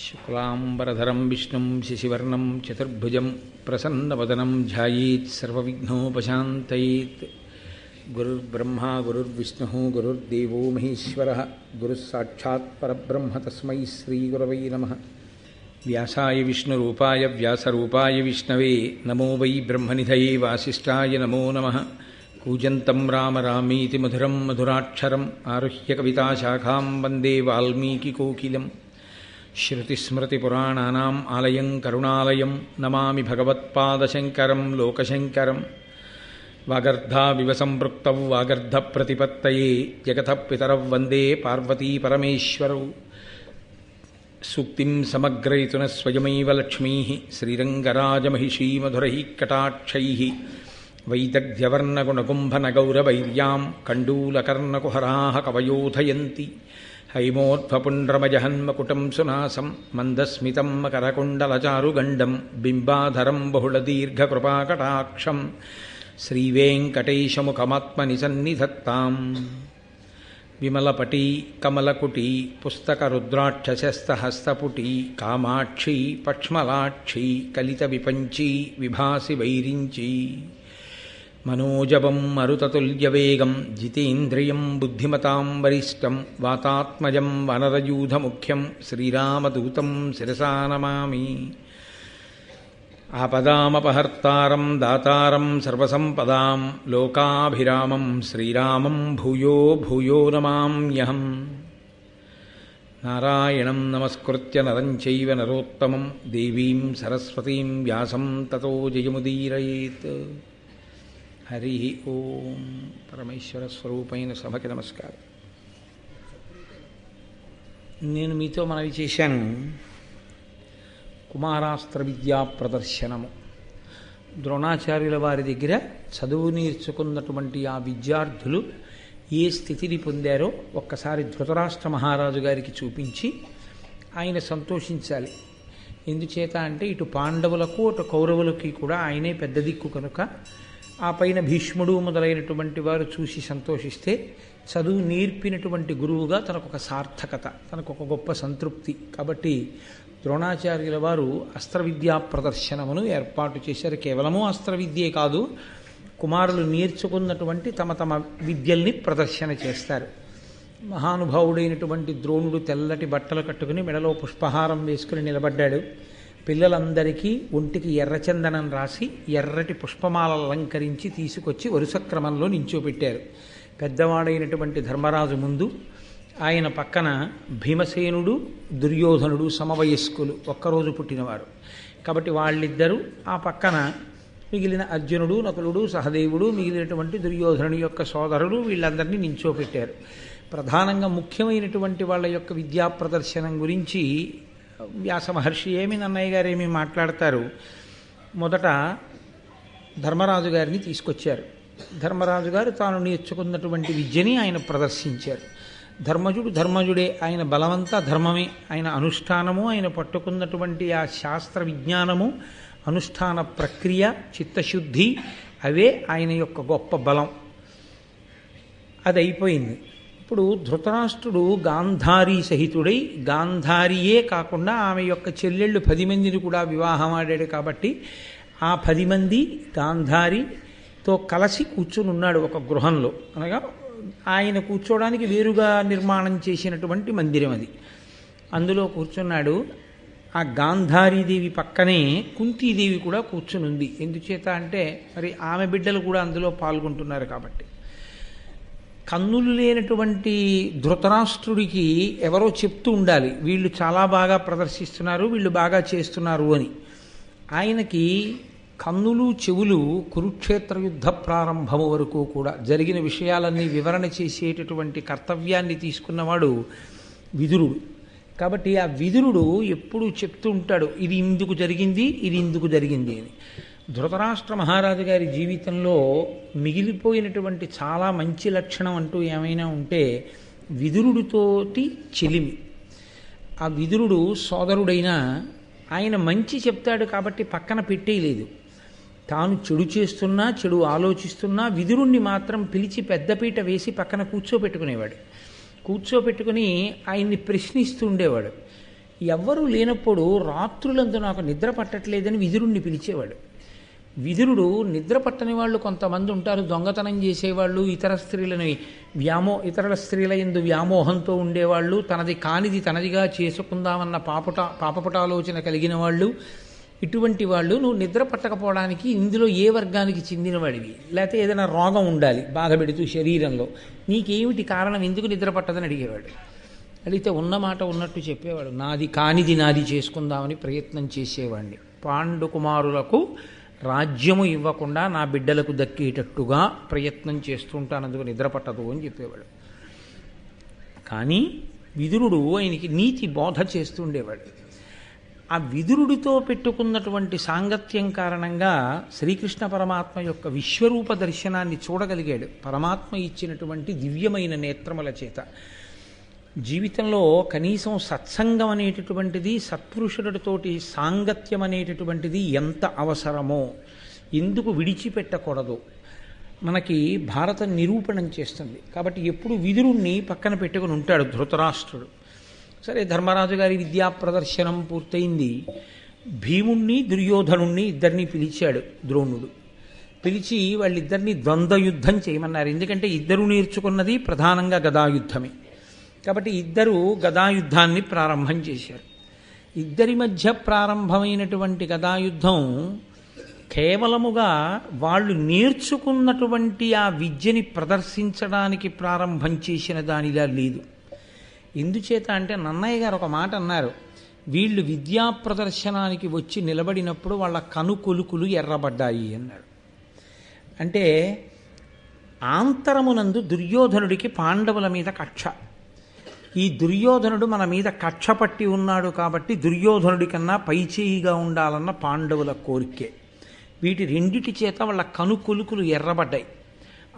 శుక్లాంబరధరం విష్ణుం శశివర్ణం చతుర్భుజం ప్రసన్నవదనం ధ్యాయేత్ సర్వవిఘ్నోపశాంతయేత్. గురుర్బ్రహ్మా గురుర్విష్ణుః గురుర్దేవో మహేశ్వరః గురుస్సాక్షాత్ పరబ్రహ్మ తస్మై శ్రీగురవై నమః. వ్యాసాయ విష్ణురూపాయ వ్యాసరూపాయ విష్ణవే నమో వై బ్రహ్మనిధయే వాసిష్ఠాయ నమో నమః. కూజంతం రామ రామీతి మధురం మధురాక్షరం ఆరుహ్య కవితాశాఖాం వందే వాల్మీకికోకిలం. శ్రుతిస్మృతిపురాణానాం ఆలయం కరుణాలయం నమామి భగవత్పాదశంకరం లోకశంకరం. వాగర్ధావివ సంపృక్తౌ వాగర్ధప్రతిపత్తయే జగతః పితరౌ వందే పార్వతీపరమేశ్వరౌ. సూక్తిం సమగ్రయతున స్వయమైవ లక్ష్మీః శ్రీరంగరాజమహిషీమధురైః కటాక్షైః. వైదగ్ధ్యవర్ణగుణకుంభనగౌరవైర్యాం కండూలకర్ణకుహరాः కవయోధయంతి. హైమోర్ధ్వపుండ్రమజహన్మకుటం సునాసం మందస్మితం మకరకుండలచారుగండం బింబాధరం బహుళదీర్ఘకృపాకటాక్షం. శ్రీవేంకటేశముఖమాత్మని సన్నిధత్తాం. విమలపటీ కమలకుటీ పుస్తకరుద్రాక్షశస్తహస్తపుటీ కామాక్షీ పక్ష్మలాక్షీ కలితవిపంచీ విభాసి వైరించీ. మనోజవం మరుతతుల్యవేగం జితేంద్రియం బుద్ధిమతాం వరిష్టం వాతాత్మజం వనరయూధముఖ్యం శ్రీరామదూతం శిరసా నమామి. ఆపదామపహర్తారం దాతారం సర్వసంపదాం లోకాభిరామం శ్రీరామం భూయో భూయో నమామ్యహం. నారాయణం నమస్కృత్య నరం చైవ నరోత్తమం దేవీం సరస్వతీం వ్యాసం తతో జయముదీరయేత్. హరి ఓం. పరమేశ్వర స్వరూపైన సభకి నమస్కారం. నేను మీతో మనవి చేశాను కుమారాస్త్ర విద్యా ప్రదర్శనము. ద్రోణాచార్యుల వారి దగ్గర చదువు నేర్చుకున్నటువంటి ఆ విద్యార్థులు ఏ స్థితిని పొందారో ఒక్కసారి ధృతరాష్ట్ర మహారాజు గారికి చూపించి ఆయన సంతోషించాలి. ఎందుచేత అంటే ఇటు పాండవులకు అటు కౌరవులకి కూడా ఆయనే పెద్ద దిక్కు కనుక ఆ పైన భీష్ముడు మొదలైనటువంటి వారు చూసి సంతోషిస్తే చదువు నేర్పినటువంటి గురువుగా తనకొక సార్థకత, తనకొక గొప్ప సంతృప్తి. కాబట్టి ద్రోణాచార్యుల వారు అస్త్ర విద్యా ప్రదర్శనమును ఏర్పాటు చేశారు. కేవలము అస్త్ర విద్యే కాదు, కుమారులు నేర్చుకున్నటువంటి తమ తమ విద్యల్ని ప్రదర్శన చేస్తారు. మహానుభావుడైనటువంటి ద్రోణుడు తెల్లటి బట్టలు కట్టుకుని మెడలో పుష్పహారం వేసుకుని నిలబడ్డాడు. పిల్లలందరికీ ఒంటికి ఎర్రచందనం రాసి ఎర్రటి పుష్పమాలలు అలంకరించి తీసుకొచ్చి వరుస క్రమంలో నించోపెట్టారు. పెద్దవాడైనటువంటి ధర్మరాజు ముందు, ఆయన పక్కన భీమసేనుడు దుర్యోధనుడు సమవయస్కులు, ఒక్కరోజు పుట్టినవారు కాబట్టి వాళ్ళిద్దరూ, ఆ పక్కన మిగిలిన అర్జునుడు నకులుడు సహదేవుడు మిగిలినటువంటి దుర్యోధనుడి యొక్క సోదరుడు, వీళ్ళందరినీ నించోపెట్టారు. ప్రధానంగా ముఖ్యమైనటువంటి వాళ్ళ యొక్క విద్యా ప్రదర్శనం గురించి వ్యాస మహర్షి ఏమి నన్నయ్య గారు ఏమి మాట్లాడతారు. మొదట ధర్మరాజు గారిని తీసుకొచ్చారు. ధర్మరాజు గారు తాను నేర్చుకున్నటువంటి విద్యని ఆయన ప్రదర్శించారు. ధర్మజుడే, ఆయన బలవంతా ధర్మమే, ఆయన అనుష్ఠానము, ఆయన పట్టుకున్నటువంటి ఆ శాస్త్ర విజ్ఞానము, అనుష్ఠాన ప్రక్రియ, చిత్తశుద్ధి, అవే ఆయన యొక్క గొప్ప బలం. అది అయిపోయింది. ఇప్పుడు ధృతరాష్ట్రుడు గాంధారీ సహితుడై, గాంధారియే కాకుండా ఆమె యొక్క చెల్లెళ్ళు 10 మందిని కూడా వివాహం ఆడాడు. కాబట్టి ఆ 10 మంది గాంధారితో కలిసి కూర్చుని ఉన్నాడు ఒక గృహంలో. అనగా ఆయన కూర్చోవడానికి వేరుగా నిర్మాణం చేసినటువంటి మందిరం అది. అందులో కూర్చున్నాడు. ఆ గాంధారీదేవి పక్కనే కుంతీదేవి కూడా కూర్చుని ఉంది. ఎందుచేత అంటే మరి ఆమె బిడ్డలు కూడా అందులో పాల్గొంటున్నారు కాబట్టి. కన్నులు లేనటువంటి ధృతరాష్ట్రుడికి ఎవరో చెప్తూ ఉండాలి, వీళ్ళు చాలా బాగా ప్రదర్శిస్తున్నారు, వీళ్ళు బాగా చేస్తున్నారు అని. ఆయనకి కన్నులు చెవులు కురుక్షేత్ర యుద్ధ ప్రారంభము వరకు కూడా జరిగిన విషయాలన్నీ వివరణ చేసేటటువంటి కర్తవ్యాన్ని తీసుకున్నవాడు విదురుడు. కాబట్టి ఆ విదురుడు ఎప్పుడూ చెప్తూ ఉంటాడు, ఇది ఇందుకు జరిగింది, ఇది ఇందుకు జరిగింది అని. ధృతరాష్ట్ర మహారాజు గారి జీవితంలో మిగిలిపోయినటువంటి చాలా మంచి లక్షణం అంటూ ఏమైనా ఉంటే విదురుడితోటి చెలిమి. ఆ విదురుడు సోదరుడైనా ఆయన మంచి చెప్తాడు కాబట్టి పక్కన పెట్టేయలేదు. తాను చెడు చేస్తున్నా, చెడు ఆలోచిస్తున్నా విదురుణ్ణి మాత్రం పిలిచి పెద్దపీట వేసి పక్కన కూర్చోపెట్టుకునేవాడు. కూర్చోపెట్టుకుని ఆయన్ని ప్రశ్నిస్తూ ఉండేవాడు. ఎవ్వరూ లేనప్పుడు రాత్రులందు నాకు నిద్ర పట్టట్లేదని విదురుణ్ణి పిలిచేవాడు. విదురుడు నిద్ర పట్టని వాళ్ళు కొంతమంది ఉంటారు, దొంగతనం చేసేవాళ్ళు, ఇతరుల స్త్రీల యందు వ్యామోహంతో ఉండేవాళ్ళు, తనది కానిది తనదిగా చేసుకుందామన్న పాపపుటాలోచన కలిగిన వాళ్ళు. ఇటువంటి వాళ్ళు నువ్వు నిద్ర పట్టకపోవడానికి ఇందులో ఏ వర్గానికి చెందినవాడివి, లేకపోతే ఏదైనా రోగం ఉండాలి బాధ పెడుతూ శరీరంలో, నీకేమిటి కారణం, ఎందుకు నిద్ర పట్టదని అడిగేవాడు. అడిగితే ఉన్నమాట ఉన్నట్టు చెప్పేవాడు. నాది కానిది నాది చేసుకుందామని ప్రయత్నం చేసేవాడిని. పాండుకుమారులకు రాజ్యము ఇవ్వకుండా నా బిడ్డలకు దక్కేటట్టుగా ప్రయత్నం చేస్తుంటానందుకు నిద్ర పట్టదు అని చెప్పేవాడు. కానీ విదురుడు ఆయనకి నీతి బోధ చేస్తుండేవాడు. ఆ విదురుడితో పెట్టుకున్నటువంటి సాంగత్యం కారణంగా శ్రీకృష్ణ పరమాత్మ యొక్క విశ్వరూప దర్శనాన్ని చూడగలిగాడు, పరమాత్మ ఇచ్చినటువంటి దివ్యమైన నేత్రముల చేత. జీవితంలో కనీసం సత్సంగం అనేటటువంటిది, సత్పురుషుడితోటి సాంగత్యం అనేటటువంటిది ఎంత అవసరమో, ఎందుకు విడిచిపెట్టకూడదు మనకి భారతం నిరూపణం చేస్తుంది. కాబట్టి ఎప్పుడు విదురుణ్ణి పక్కన పెట్టుకుని ఉంటాడు ధృతరాష్ట్రుడు. సరే, ధర్మరాజు గారి విద్యా ప్రదర్శనం పూర్తయింది. భీముణ్ణి దుర్యోధనుణ్ణి ఇద్దరిని పిలిచాడు ద్రోణుడు. పిలిచి వాళ్ళిద్దరినీ ద్వంద్వయుద్ధం చేయమన్నారు. ఎందుకంటే ఇద్దరు నేర్చుకున్నది ప్రధానంగా గదాయుద్ధమే. కాబట్టి ఇద్దరు గదాయుద్ధాన్ని ప్రారంభం చేశారు. ఇద్దరి మధ్య ప్రారంభమైనటువంటి గదాయుద్ధం కేవలముగా వాళ్ళు నేర్చుకున్నటువంటి ఆ విద్యని ప్రదర్శించడానికి ప్రారంభం చేసిన దానిలా లేదు. ఎందుచేత అంటే నన్నయ్య గారు ఒక మాట అన్నారు, వీళ్ళు విద్యా ప్రదర్శనానికి వచ్చి నిలబడినప్పుడు వాళ్ళ కనుకొలుకులు ఎర్రబడ్డాయి అన్నారు. అంటే ఆంతరమునందు దుర్యోధనుడికి పాండవుల మీద కక్ష. ఈ దుర్యోధనుడు మన మీద కక్ష పట్టి ఉన్నాడు కాబట్టి దుర్యోధనుడి కన్నా పైచేయిగా ఉండాలన్న పాండవుల కోరికే. వీటి రెండిటి చేత వాళ్ళ కనుకొలుకులు ఎర్రబడ్డాయి.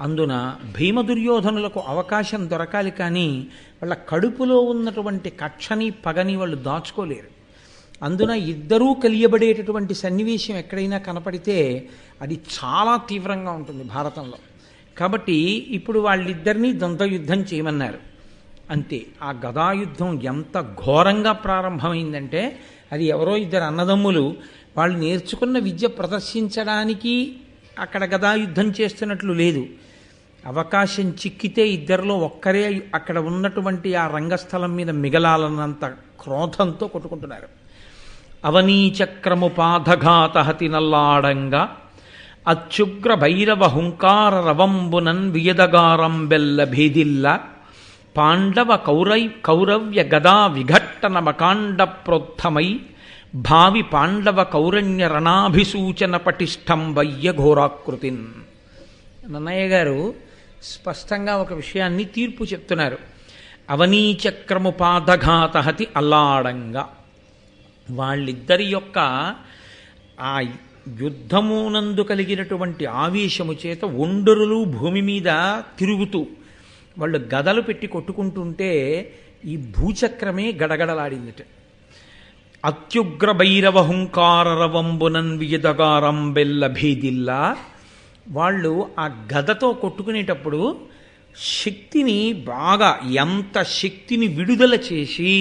అందున భీమ దుర్యోధనులకు అవకాశం దొరకాలి, కానీ వాళ్ళ కడుపులో ఉన్నటువంటి కక్షని పగని వాళ్ళు దాచుకోలేరు. అందున ఇద్దరూ కలియబడేటటువంటి సన్నివేశం ఎక్కడైనా కనపడితే అది చాలా తీవ్రంగా ఉంటుంది భారతంలో. కాబట్టి ఇప్పుడు వాళ్ళిద్దరినీ ద్వంద్వయుద్ధం చేయమన్నారు. అంతే. ఆ గదాయుద్ధం ఎంత ఘోరంగా ప్రారంభమైందంటే, అది ఎవరో ఇద్దరు అన్నదమ్ములు వాళ్ళు నేర్చుకున్న విద్య ప్రదర్శించడానికి అక్కడ గదాయుద్ధం చేస్తున్నట్లు లేదు. అవకాశం చిక్కితే ఇద్దరిలో ఒక్కరే అక్కడ ఉన్నటువంటి ఆ రంగస్థలం మీద మిగలాలన్నంత క్రోధంతో కొట్టుకుంటున్నారు. అవనీచక్రము పాదఘాతహతి నల్లాడంగా అత్యుగ్ర భైరవ హుంకార రవంబునన్ వియదగారం బెల్ల భేదిల్ల పాండవ కౌరవ్య గదా విఘట్టన మకాండ ప్రోత్తమై భావి పాండవ కౌరణ్య రణాభిసూచన పటిష్టం వయ్య ఘోరాకృతిన్. నన్నయ్య గారు స్పష్టంగా ఒక విషయాన్ని తీర్పు చెప్తున్నారు. అవనీచక్రము పాదఘాతహతి అల్లాడంగా, వాళ్ళిద్దరి యొక్క ఆ యుద్ధమునందు కలిగినటువంటి ఆవేశము చేత ఒండరులు భూమి మీద తిరుగుతూ వాళ్ళు గదలు పెట్టి కొట్టుకుంటుంటే ఈ భూచక్రమే గడగడలాడిందిట. అత్యుగ్ర భైరవ హుంకార రవంబునన్ వియదగారం బెల్ల భేదిల్లా, వాళ్ళు ఆ గదతో కొట్టుకునేటప్పుడు శక్తిని బాగా, ఎంత శక్తిని విడుదల చేసి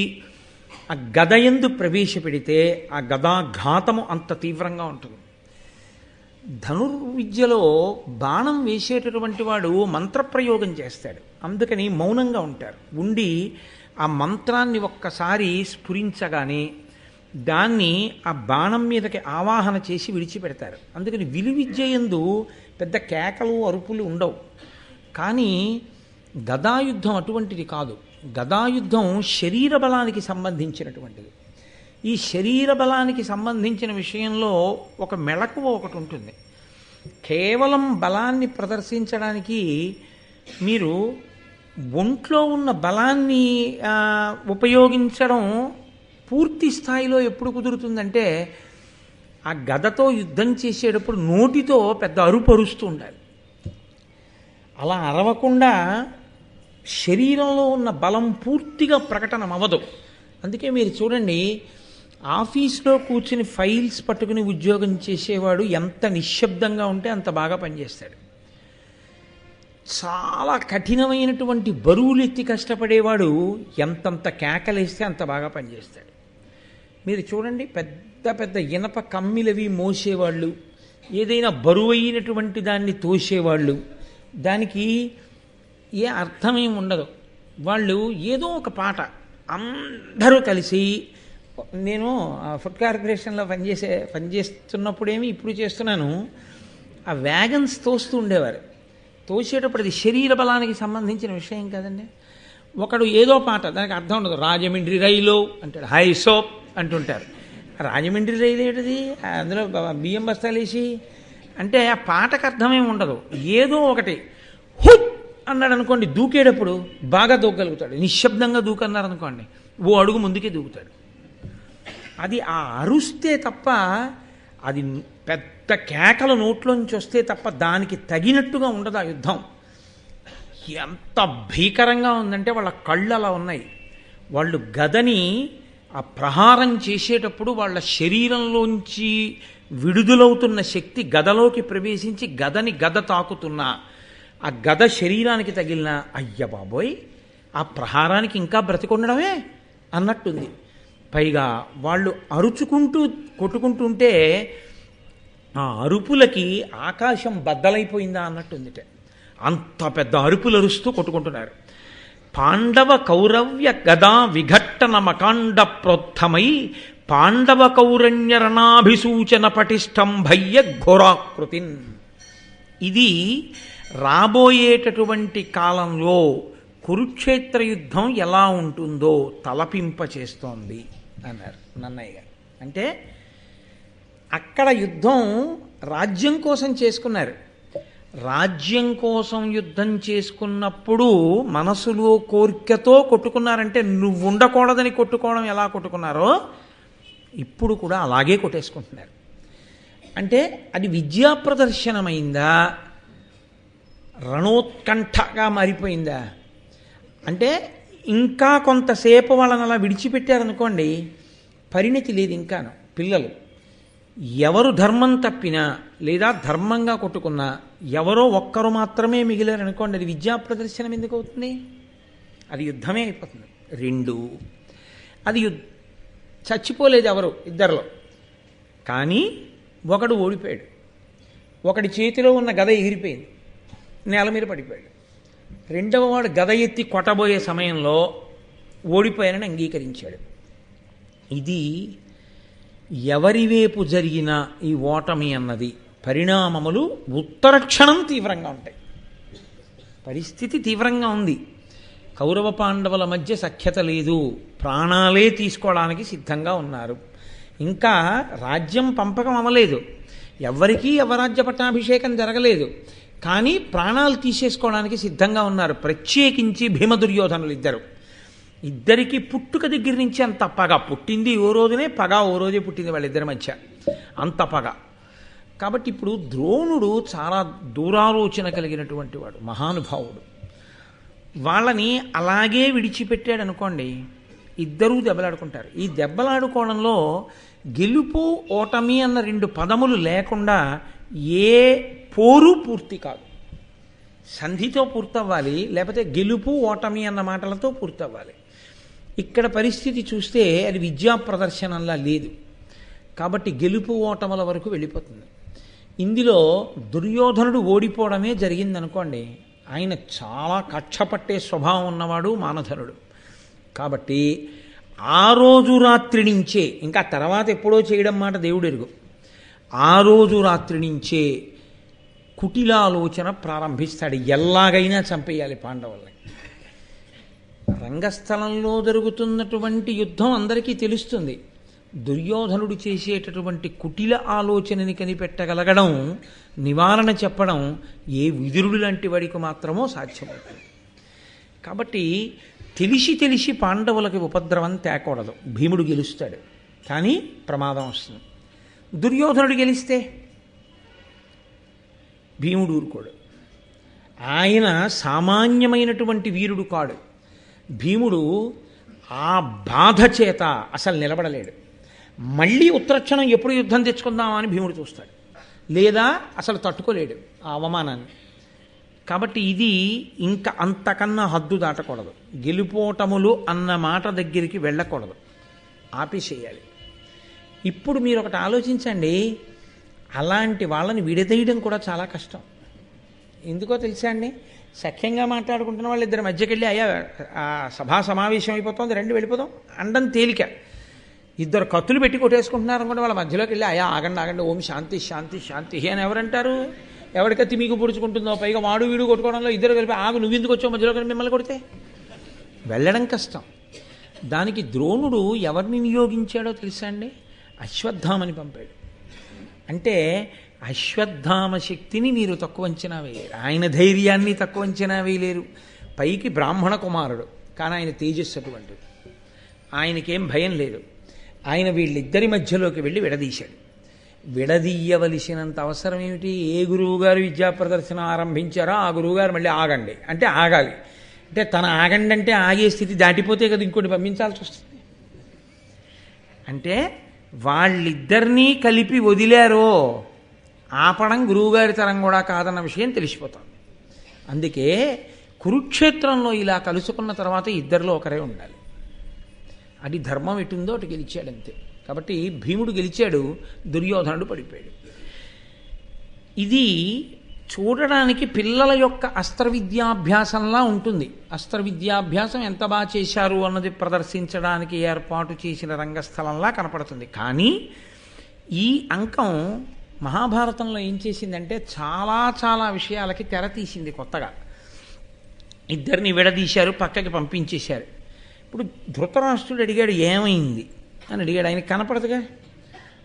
ఆ గదయందు ప్రవేశపెడితే ఆ గదాఘాతము అంత తీవ్రంగా ఉంటుంది. ధనుర్విద్యలో బాణం వేసేటటువంటి వాడు మంత్రప్రయోగం చేస్తాడు, అందుకని మౌనంగా ఉంటారు. ఉండి ఆ మంత్రాన్ని ఒక్కసారి స్ఫురించగానే దాన్ని ఆ బాణం మీదకి ఆవాహన చేసి విడిచిపెడతారు. అందుకని విలువిద్య యందు పెద్ద కేకలు అరుపులు ఉండవు. కానీ గదాయుద్ధం అటువంటిది కాదు. గదాయుద్ధం శరీర బలానికి సంబంధించినటువంటిది. ఈ శరీర బలానికి సంబంధించిన విషయంలో ఒక మెళకువ ఒకటి ఉంటుంది. కేవలం బలాన్ని ప్రదర్శించడానికి మీరు ఒంట్లో ఉన్న బలాన్ని ఉపయోగించడం పూర్తి స్థాయిలో ఎప్పుడు కుదురుతుందంటే, ఆ గదతో యుద్ధం చేసేటప్పుడు నోటితో పెద్ద అరుపు అరుస్తూ ఉండాలి. అలా అరవకుండా శరీరంలో ఉన్న బలం పూర్తిగా ప్రకటన అవ్వదు. అందుకే మీరు చూడండి, ఆఫీస్లో కూర్చుని ఫైల్స్ పట్టుకుని ఉద్యోగం చేసేవాడు ఎంత నిశ్శబ్దంగా ఉంటే అంత బాగా పనిచేస్తాడు. చాలా కఠినమైనటువంటి బరువులెత్తి కష్టపడేవాడు ఎంతంత కేకలేస్తే అంత బాగా పనిచేస్తాడు. మీరు చూడండి, పెద్ద పెద్ద ఇనప కమ్మిలవి మోసేవాళ్ళు, ఏదైనా బరువైనటువంటి దాన్ని తోసేవాళ్ళు, దానికి ఏ అర్థమేమి ఉండదు. వాళ్ళు ఏదో ఒక పాట అందరూ కలిసి, నేను ఫుడ్ కార్పొరేషన్లో పనిచేస్తున్నప్పుడేమి ఇప్పుడు చేస్తున్నాను, ఆ వ్యాగన్స్ తోస్తూ ఉండేవారు. తోసేటప్పుడు అది శరీర బలానికి సంబంధించిన విషయం కదండి. ఒకడు ఏదో పాట, దానికి అర్థం ఉండదు, రాజమండ్రి రైలు అంటాడు, హై సోప్ అంటుంటారు. రాజమండ్రి రైలు ఏంటిది, అందులో బియ్యం బస్తాలు వేసి అంటే ఆ పాటకు అర్థమేమి ఉండదు. ఏదో ఒకటి హుట్ అన్నాడు అనుకోండి, దూకేటప్పుడు బాగా దూకగలుగుతాడు. నిశ్శబ్దంగా దూకన్నారు అనుకోండి, ఓ అడుగు ముందుకే దూకుతాడు. అది ఆ అరుస్తే తప్ప, అది పెద్ద కేకల నోట్లోంచి వస్తే తప్ప దానికి తగినట్టుగా ఉండదు ఆ యుద్ధం. ఎంత భీకరంగా ఉందంటే వాళ్ళ కళ్ళు అలా ఉన్నాయి. వాళ్ళు గదని ఆ ప్రహారం చేసేటప్పుడు వాళ్ళ శరీరంలోంచి విడుదలవుతున్న శక్తి గదలోకి ప్రవేశించి గద తాకుతున్నా, ఆ గద శరీరానికి తగిలిన అయ్య బాబోయ్, ఆ ప్రహారానికి ఇంకా బ్రతికొండడమే అన్నట్టుంది. పైగా వాళ్ళు అరుచుకుంటూ కొట్టుకుంటుంటే ఆ అరుపులకి ఆకాశం బద్దలైపోయిందా అన్నట్టుందిట. అంత పెద్ద అరుపులు అరుస్తూ కొట్టుకుంటున్నారు. పాండవ కౌరవ్య గదా విఘట్టన మకాండ ప్రోత్తమై పాండవ కౌరణ్యరణాభిసూచన పటిష్టం భయ్య ఘోరాకృతిన్. ఇది రాబోయేటటువంటి కాలంలో కురుక్షేత్ర యుద్ధం ఎలా ఉంటుందో తలపింపచేస్తోంది అన్నారు నన్నయ్య గారు. అంటే అక్కడ యుద్ధం రాజ్యం కోసం చేసుకున్నారు. రాజ్యం కోసం యుద్ధం చేసుకున్నప్పుడు మనసులో కోరికతో కొట్టుకున్నారంటే, నువ్వు ఉండకూడదని కొట్టుకోవడం ఎలా కొట్టుకున్నారో ఇప్పుడు కూడా అలాగే కొట్టేసుకుంటున్నారు. అంటే అది విద్యా ప్రదర్శనమైందా, రణోత్కంఠగా మారిపోయిందా? అంటే ఇంకా కొంతసేపు వాళ్ళని అలా విడిచిపెట్టారనుకోండి, పరిణతి లేదు. ఇంకాను పిల్లలు ఎవరు ధర్మం తప్పినా లేదా ధర్మంగా కొట్టుకున్నా ఎవరో ఒక్కరు మాత్రమే మిగిలారనుకోండి, అది విద్యా ప్రదర్శనం ఎందుకు అవుతుంది? అది యుద్ధమే అయిపోతుంది. రెండు, అది చచ్చిపోలేదు ఎవరు ఇద్దరిలో, కానీ ఒకడు ఓడిపోయాడు. ఒకడి చేతిలో ఉన్న గద ఎగిరిపోయింది, నేల మీద పడిపోయాడు. రెండవ వాడు గద ఎత్తి కొట్టబోయే సమయంలో ఓడిపోయానని అంగీకరించాడు. ఇది ఎవరి వైపు జరిగిన ఈ ఓటమి అన్నది పరిణామములు ఉత్తర క్షణం తీవ్రంగా ఉంటాయి. పరిస్థితి తీవ్రంగా ఉంది. కౌరవ పాండవుల మధ్య సఖ్యత లేదు, ప్రాణాలే తీసుకోవడానికి సిద్ధంగా ఉన్నారు. ఇంకా రాజ్యం పంపకం అవ్వలేదు, ఎవరికీ యవరాజ్య పట్టాభిషేకం జరగలేదు, కానీ ప్రాణాలు తీసేసుకోవడానికి సిద్ధంగా ఉన్నారు. ప్రత్యేకించి భీమ దుర్యోధనులు ఇద్దరికి పుట్టుక దగ్గర నుంచి అంత పగ. పుట్టింది ఓ రోజునే, పగ ఓ రోజే పుట్టింది వాళ్ళిద్దరి మధ్య, అంత పగ. కాబట్టి ఇప్పుడు ద్రోణుడు చాలా దూరాలోచన కలిగినటువంటి వాడు, మహానుభావుడు. వాళ్ళని అలాగే విడిచిపెట్టాడు అనుకోండి, ఇద్దరూ దెబ్బలాడుకుంటారు. ఈ దెబ్బలాడుకోవడంలో గెలుపు ఓటమి అన్న రెండు పదములు లేకుండా ఏ పోరు పూర్తి కాదు. సంధితో పూర్తవ్వాలి, లేకపోతే గెలుపు ఓటమి అన్న మాటలతో పూర్తవ్వాలి. ఇక్కడ పరిస్థితి చూస్తే అది విద్యా ప్రదర్శనంలా లేదు. కాబట్టి గెలుపు ఓటముల వరకు వెళ్ళిపోతుంది. ఇందులో దుర్యోధనుడు ఓడిపోవడమే జరిగిందనుకోండి, ఆయన చాలా కక్ష పట్టే స్వభావం ఉన్నవాడు, మానధనుడు. కాబట్టి ఆ రోజు రాత్రి నుంచే, ఇంకా తర్వాత ఎప్పుడో చేయడం మాట దేవుడు ఎరుగు, ఆ రోజు రాత్రి నుంచే కుటిలాలోచన ప్రారంభిస్తాడు. ఎలాగైనా చంపేయాలి పాండవుల్ని. రంగస్థలంలో జరుగుతున్నటువంటి యుద్ధం అందరికీ తెలుస్తుంది. దుర్యోధనుడు చేసేటటువంటి కుటిల ఆలోచనని కనిపెట్టగలగడం, నివారణ చెప్పడం ఏ విదురుడు లాంటి వాడికి మాత్రమో సాధ్యమవుతుంది. కాబట్టి తెలిసి పాండవులకి ఉపద్రవం తేకూడదు. భీముడు గెలుస్తాడు, కానీ ప్రమాదం వస్తుంది. దుర్యోధనుడు గెలిస్తే భీముడు ఊరుకోడు. ఆయన సామాన్యమైనటువంటి వీరుడు కాడు. భీముడు ఆ బాధ చేత అసలు నిలబడలేడు. మళ్ళీ ఉత్తరక్షణం ఎప్పుడు యుద్ధం తెచ్చుకుందామా అని భీముడు చూస్తాడు, లేదా అసలు తట్టుకోలేడు ఆ అవమానాన్ని. కాబట్టి ఇది ఇంకా అంతకన్నా హద్దు దాటకూడదు. గెలుపోటములు అన్న మాట దగ్గరికి వెళ్ళకూడదు, ఆపేసేయాలి. ఇప్పుడు మీరు ఒకటి ఆలోచించండి, అలాంటి వాళ్ళని విడదీయడం కూడా చాలా కష్టం. ఎందుకో తెలుసా అండి? సఖ్యంగా మాట్లాడుకుంటున్న వాళ్ళు ఇద్దరి మధ్యకి వెళ్ళి అయ్యా ఆ సభా సమావేశం అయిపోతుంది రండి వెళ్ళిపోదాం అండం తేలిక. ఇద్దరు కత్తులు పెట్టి కొట్టేసుకుంటున్నారు అనుకుంటే వాళ్ళ మధ్యలోకి వెళ్ళి అయ్యా ఆగండి ఆగండి ఓం శాంతి శాంతి శాంతి అని ఎవరంటారు? ఎవరి కత్తి మీకు పొడుచుకుంటుందో, పైగా వాడు వీడు కొట్టుకోవడంలో ఇద్దరు కలిపి ఆగు నువ్వు ఎందుకు వచ్చావు మధ్యలో కలిపి మిమ్మల్ని కొడితే వెళ్ళడం కష్టం. దానికి ద్రోణుడు ఎవరిని నియోగించాడో తెలుసా అండి? అశ్వత్థామని పంపాడు. అంటే అశ్వత్థామ శక్తిని మీరు తక్కువ అంచనా వేయలేరు, ఆయన ధైర్యాన్ని తక్కువ అంచనా వేయలేరు. పైకి బ్రాహ్మణ కుమారుడు, కానీ ఆయన తేజస్సు అటువంటిది, ఆయనకేం భయం లేదు. ఆయన వీళ్ళిద్దరి మధ్యలోకి వెళ్ళి విడదీశాడు. విడదీయవలసినంత అవసరం ఏమిటి? ఏ గురువుగారు విద్యా ప్రదర్శన ఆరంభించారో ఆ గురువుగారు మళ్ళీ ఆగండి అంటే ఆగాలి. అంటే తన ఆగండి అంటే ఆగే స్థితి దాటిపోతే కదా ఇంకోటి పంపించాల్సి వస్తుంది. అంటే వాళ్ళిద్దరినీ కలిపి వదిలారో ఆపడం గురువుగారి తరం కూడా కాదన్న విషయం తెలిసిపోతుంది. అందుకే కురుక్షేత్రంలో ఇలా కలుసుకున్న తర్వాత ఇద్దరిలో ఒకరే ఉండాలి. అది ధర్మం ఎటుందో అటు గెలిచాడు అంతే. కాబట్టి భీముడు గెలిచాడు, దుర్యోధనుడు పడిపోయాడు. ఇది చూడడానికి పిల్లల యొక్క అస్త్ర విద్యాభ్యాసంలా ఉంటుంది. అస్త్ర విద్యాభ్యాసం ఎంత బాగా చేశారు అన్నది ప్రదర్శించడానికి ఏర్పాటు చేసిన రంగస్థలంలా కనపడుతుంది. కానీ ఈ అంకం మహాభారతంలో ఏం చేసిందంటే చాలా చాలా విషయాలకి తెర తీసింది కొత్తగా. ఇద్దరిని విడదీశారు, పక్కకి పంపించేశారు. ఇప్పుడు ధృతరాష్ట్రుడు అడిగాడు ఏమైంది అని అడిగాడు. ఆయనకి కనపడదుగా,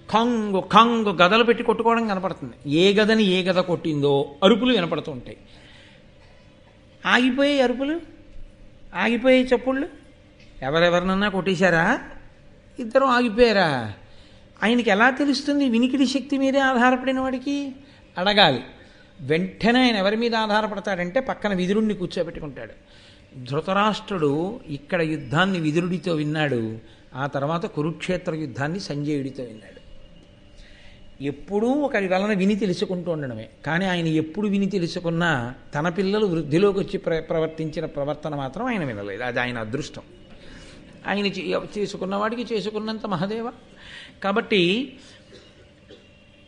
కంగు కంగు గదలు పెట్టి కొట్టుకోవడం కనపడుతుంది. ఏ గదని ఏ గద కొట్టిందో అరుపులు వినపడుతూ ఉంటాయి. ఆగిపోయే అరుపులు, ఆగిపోయే చప్పుళ్ళు. ఎవరెవరినన్నా కొట్టేశారా? ఇద్దరు ఆగిపోయారా? ఆయనకి ఎలా తెలుస్తుంది? వినికిడి శక్తి మీదే ఆధారపడిన వాడికి అడగాలి. వెంటనే ఆయన ఎవరి మీద ఆధారపడతాడంటే పక్కన విదురుణ్ణి కూర్చోబెట్టుకుంటాడు. ధృతరాష్ట్రుడు ఇక్కడ యుద్ధాన్ని విదురుడితో విన్నాడు, ఆ తర్వాత కురుక్షేత్ర యుద్ధాన్ని సంజయుడితో విన్నాడు. ఎప్పుడూ ఒకరి వలన విని తెలుసుకుంటూ ఉండడమే. కానీ ఆయన ఎప్పుడు విని తెలుసుకున్నా తన పిల్లలు వృద్ధిలోకి వచ్చి ప్రవర్తించిన ప్రవర్తన మాత్రం ఆయన వినలేదు. అది ఆయన అదృష్టం. ఆయన చేసుకున్న వాడికి చేసుకున్నంత మహదేవ. కాబట్టి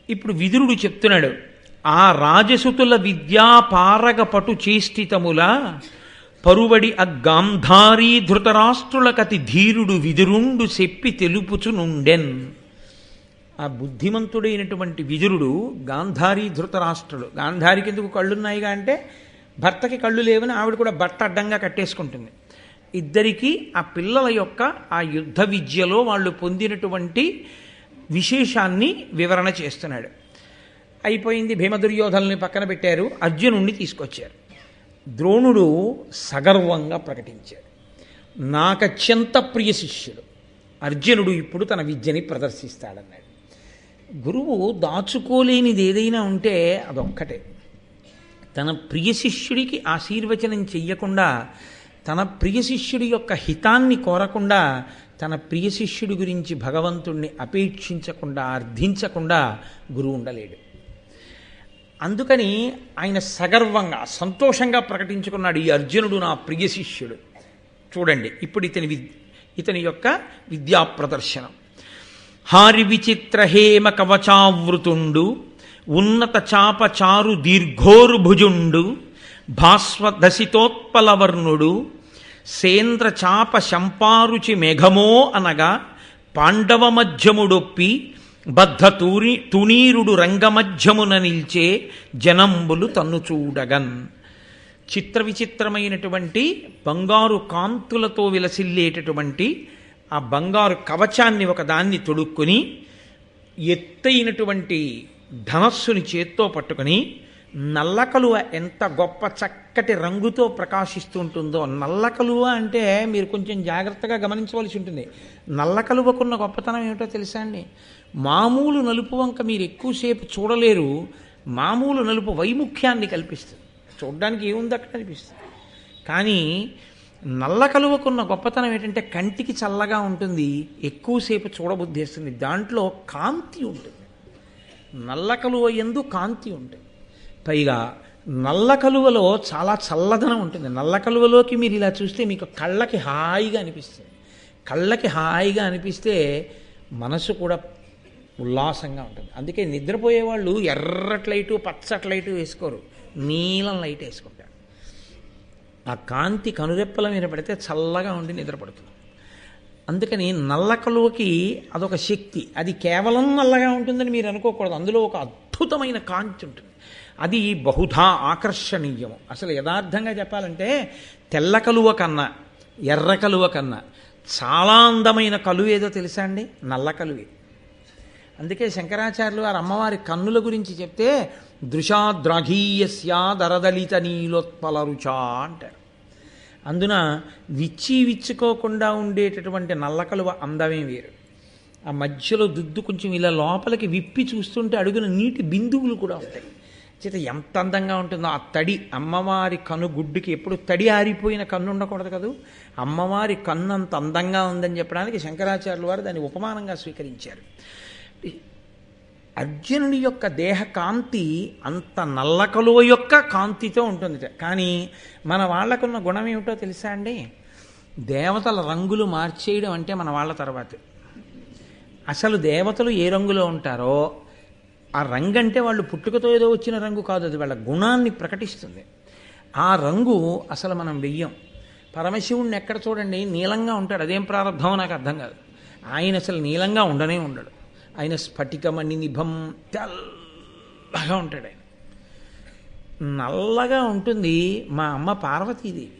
ఇప్పుడు విదురుడు చెప్తున్నాడు, ఆ రాజసుతుల విద్యా పారగ పటు చేష్టితముల పరువడి అగ్గాంధారీ ధృతరాష్ట్రులకతి ధీరుడు విదురుండు చెప్పి తెలుపుచునుండెన్. ఆ బుద్ధిమంతుడైనటువంటి విదురుడు గాంధారీ ధృతరాష్ట్రుడు. గాంధారికి ఎందుకు కళ్ళున్నాయిగా అంటే భర్తకి కళ్ళు లేవని ఆవిడ కూడా బట్ట అడ్డంగా కట్టేసుకుంటుంది. ఇద్దరికీ ఆ పిల్లల యొక్క ఆ యుద్ధ విద్యలో వాళ్ళు పొందినటువంటి విశేషాన్ని వివరణ చేస్తున్నాడు. అయిపోయింది. భీమదుర్యోధనల్ని పక్కన పెట్టారు, అర్జునుణ్ణి తీసుకొచ్చారు. ద్రోణుడు సగర్వంగా ప్రకటించాడు, నాకత్యంత ప్రియ శిష్యుడు అర్జునుడు ఇప్పుడు తన విద్యని ప్రదర్శిస్తాడన్నాడు. గురువు దాచుకోలేనిది ఏదైనా ఉంటే అదొక్కటే. తన ప్రియ శిష్యుడికి ఆశీర్వచనం చెయ్యకుండా, తన ప్రియ శిష్యుడి యొక్క హితాన్ని కోరకుండా, తన ప్రియ శిష్యుడి గురించి భగవంతుణ్ణి అపేక్షించకుండా, అర్థించకుండా గురువు ఉండలేడు. అందుకని ఆయన సగర్వంగా సంతోషంగా ప్రకటించుకున్నాడు, ఈ అర్జునుడు నా ప్రియ శిష్యుడు. చూడండి ఇప్పుడు ఇతని యొక్క విద్యా ప్రదర్శనం. హారి విచిత్ర హేమ కవచావృతుండు, ఉన్నత చాప చారు దీర్ఘోరు భుజుండు, భాస్వదశితోత్పలవర్ణుడు, సేంద్ర చాప శంపారుచి మేఘమో అనగా, పాండవ మధ్యముడొప్పి బద్ధ తునీరుడు రంగమధ్యమున నిల్చే జనంబులు తన్ను చూడగన్. చిత్ర విచిత్రమైనటువంటి బంగారు కాంతులతో విలసిల్లేటటువంటి ఆ బంగారు కవచాన్ని ఒకదాన్ని తొడుక్కుని, ఎత్తైనటువంటి ధనస్సుని చేత్తో పట్టుకుని, నల్లకలువ ఎంత గొప్ప చక్కటి రంగుతో ప్రకాశిస్తూ ఉంటుందో. నల్లకలువ అంటే మీరు కొంచెం జాగ్రత్తగా గమనించవలసి ఉంటుంది. నల్లకలువకున్న గొప్పతనం ఏమిటో తెలుసా అండి? మామూలు నలుపు వంక మీరు ఎక్కువసేపు చూడలేరు. మామూలు నలుపు వైముఖ్యాన్ని కల్పిస్తుంది, చూడడానికి ఏముంది అక్కడ అనిపిస్తుంది. కానీ నల్ల కలువకున్న గొప్పతనం ఏంటంటే కంటికి చల్లగా ఉంటుంది, ఎక్కువసేపు చూడబుద్ధేస్తుంది. దాంట్లో కాంతి ఉంటుంది, నల్ల కలువ యందు కాంతి ఉంటుంది. పైగా నల్ల కలువలో చాలా చల్లదనం ఉంటుంది. నల్ల కలువలోకి మీరు ఇలా చూస్తే మీకు కళ్ళకి హాయిగా అనిపిస్తుంది. కళ్ళకి హాయిగా అనిపిస్తే మనసు కూడా ఉల్లాసంగా ఉంటుంది. అందుకే నిద్రపోయే వాళ్ళు ఎర్రటి లైటు పచ్చటి లైటు వేసుకోరు, నీలం లైట్ వేసుకుంటారు. ఆ కాంతి కనురెప్పల మీద పడితే చల్లగా ఉండి నిద్రపడుతుంది. అందుకని నల్ల కలువకి అదొక శక్తి. అది కేవలం నల్లగా ఉంటుందని మీరు అనుకోకూడదు, అందులో ఒక అద్భుతమైన కాంతి ఉంటుంది. అది బహుధా ఆకర్షణీయము. అసలు యథార్థంగా చెప్పాలంటే తెల్ల కలువ కన్నా ఎర్ర కలువ కన్నా చాలా అందమైన కలువ ఏదో తెలుసా అండి? నల్ల కలువే. అందుకే శంకరాచార్యులు వారు అమ్మవారి కన్నుల గురించి చెప్తే దృశాద్రాఘీయస్యా దరదలిత నీలోత్పల రుచా అంటారు. అందున విచ్చుకోకుండా ఉండేటటువంటి నల్ల కలువ అందమే వేరు. ఆ మధ్యలో దుద్దు కొంచెం ఇలా లోపలికి విప్పి చూస్తుంటే అడుగున నీటి బిందువులు కూడా ఉంటాయి. చేత ఎంత అందంగా ఉంటుందో ఆ తడి. అమ్మవారి కన్ను గుడ్డుకి ఎప్పుడు తడి ఆరిపోయిన కన్ను ఉండకూడదు కదా. అమ్మవారి కన్ను అంత అందంగా ఉందని చెప్పడానికి శంకరాచార్యుల వారు దాన్ని ఉపమానంగా స్వీకరించారు. అర్జునుడి యొక్క దేహ కాంతి అంత నల్ల కలువ యొక్క కాంతితో ఉంటుంది. కానీ మన వాళ్ళకున్న గుణం ఏమిటో తెలుసా అండి? దేవతల రంగులు మార్చేయడం అంటే మన వాళ్ళ తర్వాత. అసలు దేవతలు ఏ రంగులో ఉంటారో ఆ రంగు అంటే వాళ్ళు పుట్టుకతో ఏదో వచ్చిన రంగు కాదు, అది వాళ్ళ గుణాన్ని ప్రకటిస్తుంది. ఆ రంగు అసలు మనం వెయ్యం. పరమశివుణ్ణి ఎక్కడ చూడండి నీలంగా ఉంటాడు, అదేం ప్రారంభమో నాకు అర్థం కాదు. ఆయన అసలు నీలంగా ఉండనే ఉండడు. ఆయన స్ఫటికమణి నిభం తెల్లగా ఉంటాడు. ఆయన నల్లగా ఉంటుంది. మా అమ్మ పార్వతీదేవి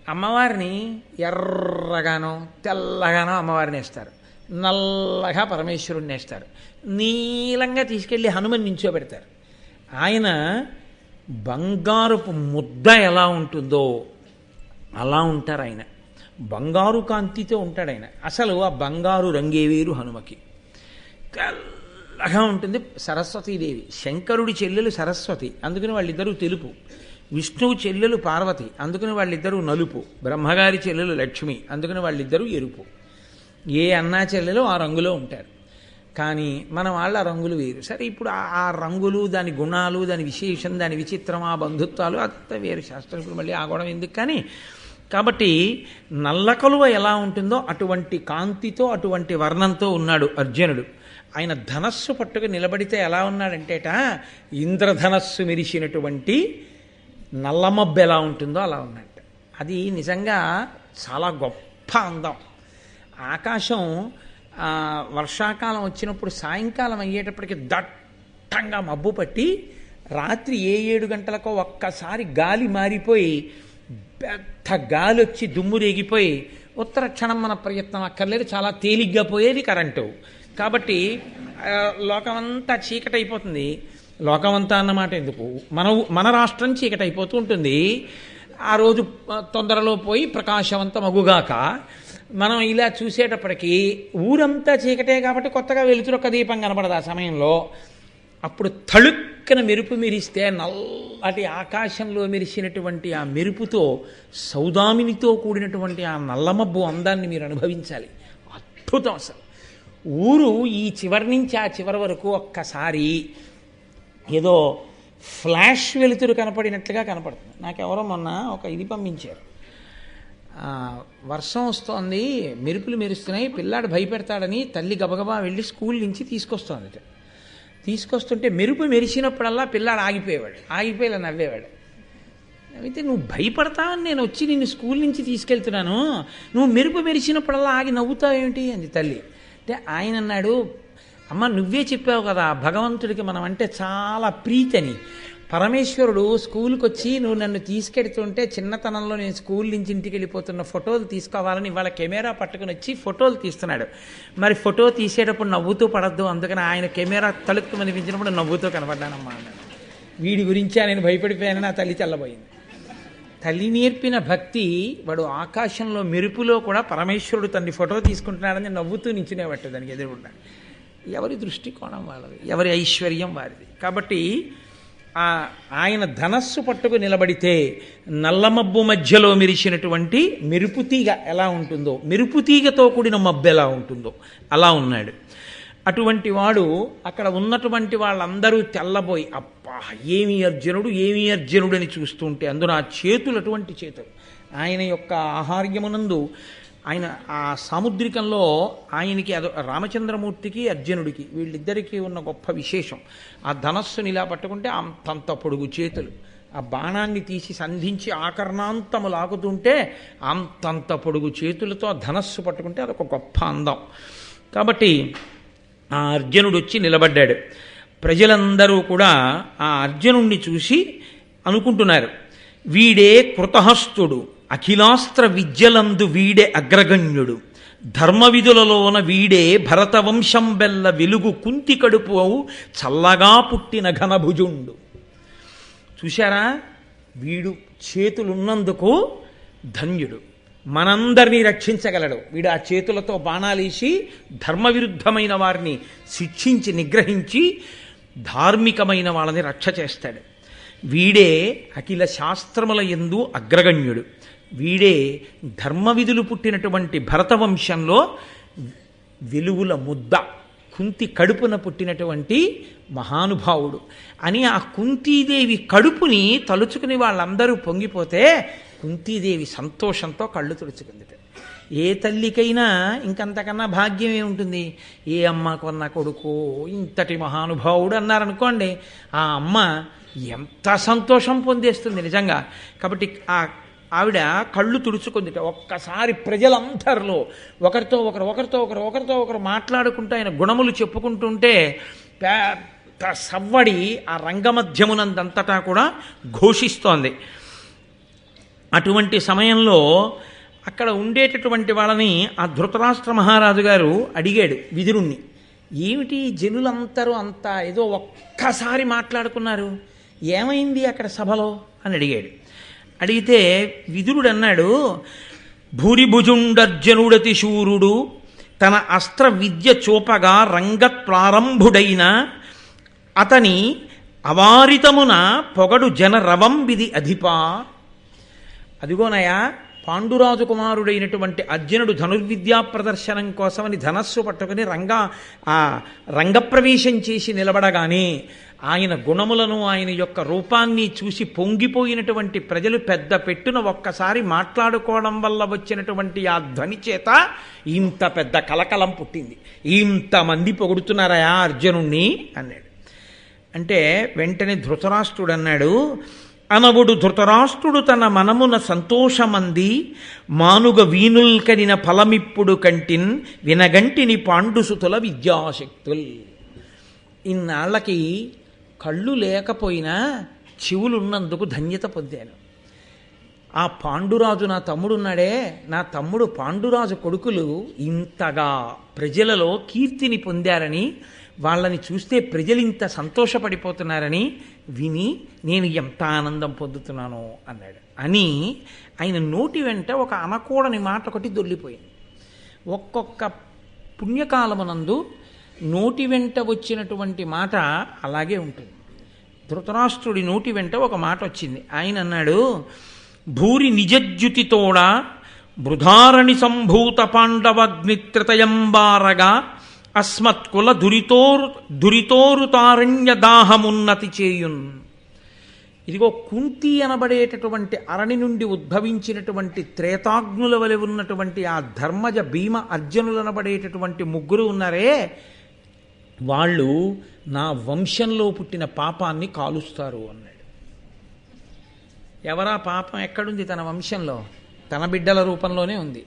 అమ్మవారిని ఎర్రగానో తెల్లగానో అమ్మవారిని వేస్తారు, నల్లగా పరమేశ్వరుణ్ణి వేస్తారు, నీలంగా తీసుకెళ్ళి హనుమని నించోబెడతారు. ఆయన బంగారుపు ముద్ద ఎలా ఉంటుందో అలా ఉంటారు. ఆయన బంగారు కాంతితో ఉంటాడు. ఆయన అసలు ఆ బంగారు రంగే వేరు హనుమకి. తెల్లగా ఉంటుంది. సరస్వతీదేవి శంకరుడి చెల్లెలు సరస్వతి, అందుకని వాళ్ళిద్దరూ తెలుపు. విష్ణువు చెల్లెలు పార్వతి, అందుకని వాళ్ళిద్దరూ నలుపు. బ్రహ్మగారి చెల్లెలు లక్ష్మి, అందుకని వాళ్ళిద్దరూ ఎరుపు. ఏ అన్నా చెల్లెలు ఆ రంగులో ఉంటారు. కానీ మన వాళ్ళ రంగులు వేరు. సరే, ఇప్పుడు ఆ రంగులు, దాని గుణాలు, దాని విశేషం, దాని విచిత్రం, ఆ బంధుత్వాలు అంతా వేరు. శాస్త్రం ఇప్పుడు మళ్ళీ ఆ గొడవ ఎందుకు. కానీ కాబట్టి నల్ల కలువ ఎలా ఉంటుందో అటువంటి కాంతితో అటువంటి వర్ణంతో ఉన్నాడు అర్జునుడు. ఆయన ధనస్సు పట్టుకు నిలబడితే ఎలా ఉన్నాడంటేట ఇంద్రధనస్సు మెరిసినటువంటి నల్లమబ్బు ఎలా ఉంటుందో అలా ఉన్నట్ట. అది నిజంగా చాలా గొప్ప అందం. ఆకాశం వర్షాకాలం వచ్చినప్పుడు సాయంకాలం అయ్యేటప్పటికి దట్టంగా మబ్బు పట్టి రాత్రి 7 గంటలకో ఒక్కసారి గాలి మారిపోయి పెద్ద గాలి వచ్చి దుమ్ము రేగిపోయి ఉత్తర క్షణం మన ప్రయత్నం అక్కర్లేదు, చాలా తేలిగ్గా పోయేది కరెంటు. కాబట్టి లోకమంతా చీకటైపోతుంది. లోకమంతా అన్నమాట ఎందుకు, మన రాష్ట్రం చీకటైపోతూ ఉంటుంది. ఆ రోజు తొందరలో పోయి ప్రకాశవంతమగుగాక మనం ఇలా చూసేటప్పటికీ ఊరంతా చీకటే కాబట్టి కొత్తగా వెలుతురొక్క దీపం కనపడదు ఆ సమయంలో. అప్పుడు తళుక్కన మెరుపు మెరిస్తే నల్లటి ఆకాశంలో మెరిసినటువంటి ఆ మెరుపుతో సౌదామినితో కూడినటువంటి ఆ నల్లమబ్బు అందాన్ని మీరు అనుభవించాలి. అద్భుతం అసలు. ఊరు ఈ చివరి నుంచి ఆ చివరి వరకు ఒక్కసారి ఏదో ఫ్లాష్ వెలుతురు కనపడినట్లుగా కనపడుతుంది. నాకెవరో మొన్న ఒక ఇది పంపించారు. వర్షం వస్తోంది, మెరుపులు మెరుస్తున్నాయి, పిల్లాడు భయపెడతాడని తల్లి గబగబా వెళ్ళి స్కూల్ నుంచి తీసుకొస్తోంది. తీసుకొస్తుంటే మెరుపు మెరిసినప్పుడల్లా పిల్లాడు ఆగిపోయేలా నవ్వేవాడు. అయితే నువ్వు భయపడతావని నేను వచ్చి నిన్ను స్కూల్ నుంచి తీసుకెళ్తున్నాను, నువ్వు మెరుపు మెరిసినప్పుడల్లా ఆగి నవ్వుతావేమిటి అంది తల్లి. అంటే ఆయన అన్నాడు, అమ్మ నువ్వే చెప్పావు కదా భగవంతుడికి మనం అంటే చాలా ప్రీతని. పరమేశ్వరుడు స్కూల్కి వచ్చి నువ్వు నన్ను తీసుకెడుతుంటే చిన్నతనంలో నేను స్కూల్ నుంచి ఇంటికి వెళ్ళిపోతున్న ఫోటోలు తీసుకోవాలని ఇవాళ కెమెరా పట్టుకుని వచ్చి ఫోటోలు తీస్తున్నాడు. మరి ఫోటో తీసేటప్పుడు నవ్వుతూ పడద్దు, అందుకని ఆయన కెమెరా తలుపు కనిపించినప్పుడు నవ్వుతూ కనపడ్డానమ్మా అన్నాడు. వీడి గురించి నేను భయపడిపోయానని నా తల్లి తెల్లబోయింది. తల్లి నేర్పిన భక్తి. వాడు ఆకాశంలో మెరుపులో కూడా పరమేశ్వరుడు తన్ని ఫోటో తీసుకుంటున్నాడని నవ్వుతూ నించునేవట్టు దానికి ఎదురుగుండా. ఎవరి దృష్టికోణం వాళ్ళది, ఎవరి ఐశ్వర్యం వారిది. కాబట్టి ఆయన ధనస్సు పట్టుకు నిలబడితే నల్లమబ్బు మధ్యలో మెరిసినటువంటి మెరుపుతీగ ఎలా ఉంటుందో, మెరుపుతీగతో కూడిన మబ్బు ఎలా ఉంటుందో అలా ఉన్నాడు. అటువంటి వాడు అక్కడ ఉన్నటువంటి వాళ్ళందరూ తెల్లబోయి అబ్బా ఏమి అర్జునుడు అని చూస్తుంటే అందులో ఆ చేతులు అటువంటి చేతులు. ఆయన యొక్క ఆహార్యమునందు ఆయన ఆ సాముద్రికంలో ఆయనకి రామచంద్రమూర్తికి అర్జునుడికి వీళ్ళిద్దరికీ ఉన్న గొప్ప విశేషం, ఆ ధనస్సుని ఇలా పట్టుకుంటే అంతంత పొడుగు చేతులు, ఆ బాణాన్ని తీసి సంధించి ఆకర్ణాంతము లాగుతుంటే అంతంత పొడుగు చేతులతో ఆ ధనస్సు పట్టుకుంటే అదొక గొప్ప అందం. కాబట్టి ఆ అర్జునుడు వచ్చి నిలబడ్డాడు. ప్రజలందరూ కూడా ఆ అర్జునుణ్ణి చూసి అనుకుంటున్నారు, వీడే కృతహస్తుడు, అఖిలాస్త్ర విద్యలందు వీడే అగ్రగణ్యుడు, ధర్మవిధులలోన వీడే భరతవంశం బెల్ల వెలుగు కుంతి కడుపు చల్లగా పుట్టిన ఘనభుజుండు. చూశారా, వీడు చేతులున్నందుకు ధన్యుడు, మనందరినీ రక్షించగలడు. వీడు ఆ చేతులతో బాణాలేసి ధర్మవిరుద్ధమైన వారిని శిక్షించి నిగ్రహించి ధార్మికమైన వాళ్ళని రక్ష చేస్తాడు. వీడే అఖిల శాస్త్రముల యందు అగ్రగణ్యుడు, వీడే ధర్మవిధులు పుట్టినటువంటి భరతవంశంలో వెలుగుల ముద్ద, కుంతి కడుపున పుట్టినటువంటి మహానుభావుడు అని ఆ కుంతీదేవి కడుపుని తలుచుకుని వాళ్ళందరూ పొంగిపోతే కుంతీదేవి సంతోషంతో కళ్ళు తుడుచుకుంది. ఏ తల్లికైనా ఇంకంతకన్నా భాగ్యం ఏముంటుంది? ఏ అమ్మ కొన్న కొడుకు ఇంతటి మహానుభావుడు అన్నారనుకోండి, ఆ అమ్మ ఎంత సంతోషం పొందేస్తుంది నిజంగా. కాబట్టి ఆవిడ కళ్ళు తుడుచుకుందిట. ఒక్కసారి ప్రజలందరిలో ఒకరితో ఒకరు మాట్లాడుకుంటూ ఆయన గుణములు చెప్పుకుంటుంటే పెద్ద సవ్వడి ఆ రంగమధ్యమునందంతటా కూడా ఘోషిస్తోంది. అటువంటి సమయంలో అక్కడ ఉండేటటువంటి వాళ్ళని ఆ ధృతరాష్ట్ర మహారాజు గారు అడిగాడు విదురుణ్ణి, ఏమిటి జనులందరూ అంతా ఏదో ఒక్కసారి మాట్లాడుకున్నారు, ఏమైంది అక్కడ సభలో అని అడిగాడు. అడిగితే విదురుడు అన్నాడు, భూరిభుజుండర్జనుడతి శూరుడు తన అస్త్ర విద్య చూపగా రంగత్ ప్రారంభుడైన అతని అవారితమున పొగడు జన రవంబిది అధిపా. అదిగోనయా, పాండురాజు కుమారుడైనటువంటి అర్జునుడు ధనుర్విద్యా ప్రదర్శనం కోసమని ధనస్సు పట్టుకుని రంగప్రవేశం చేసి నిలబడగానే ఆయన గుణములను ఆయన యొక్క రూపాన్ని చూసి పొంగిపోయినటువంటి ప్రజలు పెద్ద పెట్టున ఒక్కసారి మాట్లాడుకోవడం వల్ల వచ్చినటువంటి ఆ ధ్వని చేత ఇంత పెద్ద కలకలం పుట్టింది. ఇంతమంది పొగుడుతున్నారయా అర్జునుణ్ణి అన్నాడు. అంటే వెంటనే ధృతరాష్ట్రుడు అన్నాడు, అనవుడు ధృతరాష్ట్రుడు తన మనమున సంతోషమంది మానుగ వీనుల్కనిన ఫలమిప్పుడు కంటిన్ వినగంటిని పాండుసుతుల విద్యాశక్తుల్. ఇన్నాళ్ళకి కళ్ళు లేకపోయినా చెవులున్నందుకు ధన్యత పొందాను. ఆ పాండురాజు నా తమ్ముడున్నాడే, నా తమ్ముడు పాండురాజు కొడుకులు ఇంతగా ప్రజలలో కీర్తిని పొందారని, వాళ్ళని చూస్తే ప్రజలు ఇంత సంతోషపడిపోతున్నారని విని నేను ఎంత ఆనందం పొందుతున్నానో అన్నాడు. అని ఆయన నోటి వెంట ఒక అనకూడని మాట ఒకటి దొర్లిపోయింది. ఒక్కొక్క పుణ్యకాలమునందు నోటి వెంట వచ్చినటువంటి మాట అలాగే ఉంటుంది. ధృతరాష్ట్రుడి నోటి వెంట ఒక మాట వచ్చింది. ఆయన అన్నాడు, భూరి నిజజ్యుతితోడ బృధారణి సంభూత పాండవగ్నిత్రితయంబారగా అస్మత్కుల దురితోరుతారణ్య దాహమున్నతి చేయున్. ఇదిగో కుంతి అనబడేటటువంటి అరణి నుండి ఉద్భవించినటువంటి త్రేతాగ్నుల వలె ఉన్నటువంటి ఆ ధర్మజ భీమ అర్జునులు అనబడేటటువంటి ముగ్గురు ఉన్నారే, వాళ్ళు నా వంశంలో పుట్టిన పాపాన్ని కాలుస్తారు అన్నాడు. ఎవరా పాపం ఎక్కడుంది? తన వంశంలో, తన బిడ్డల రూపంలోనే ఉంది.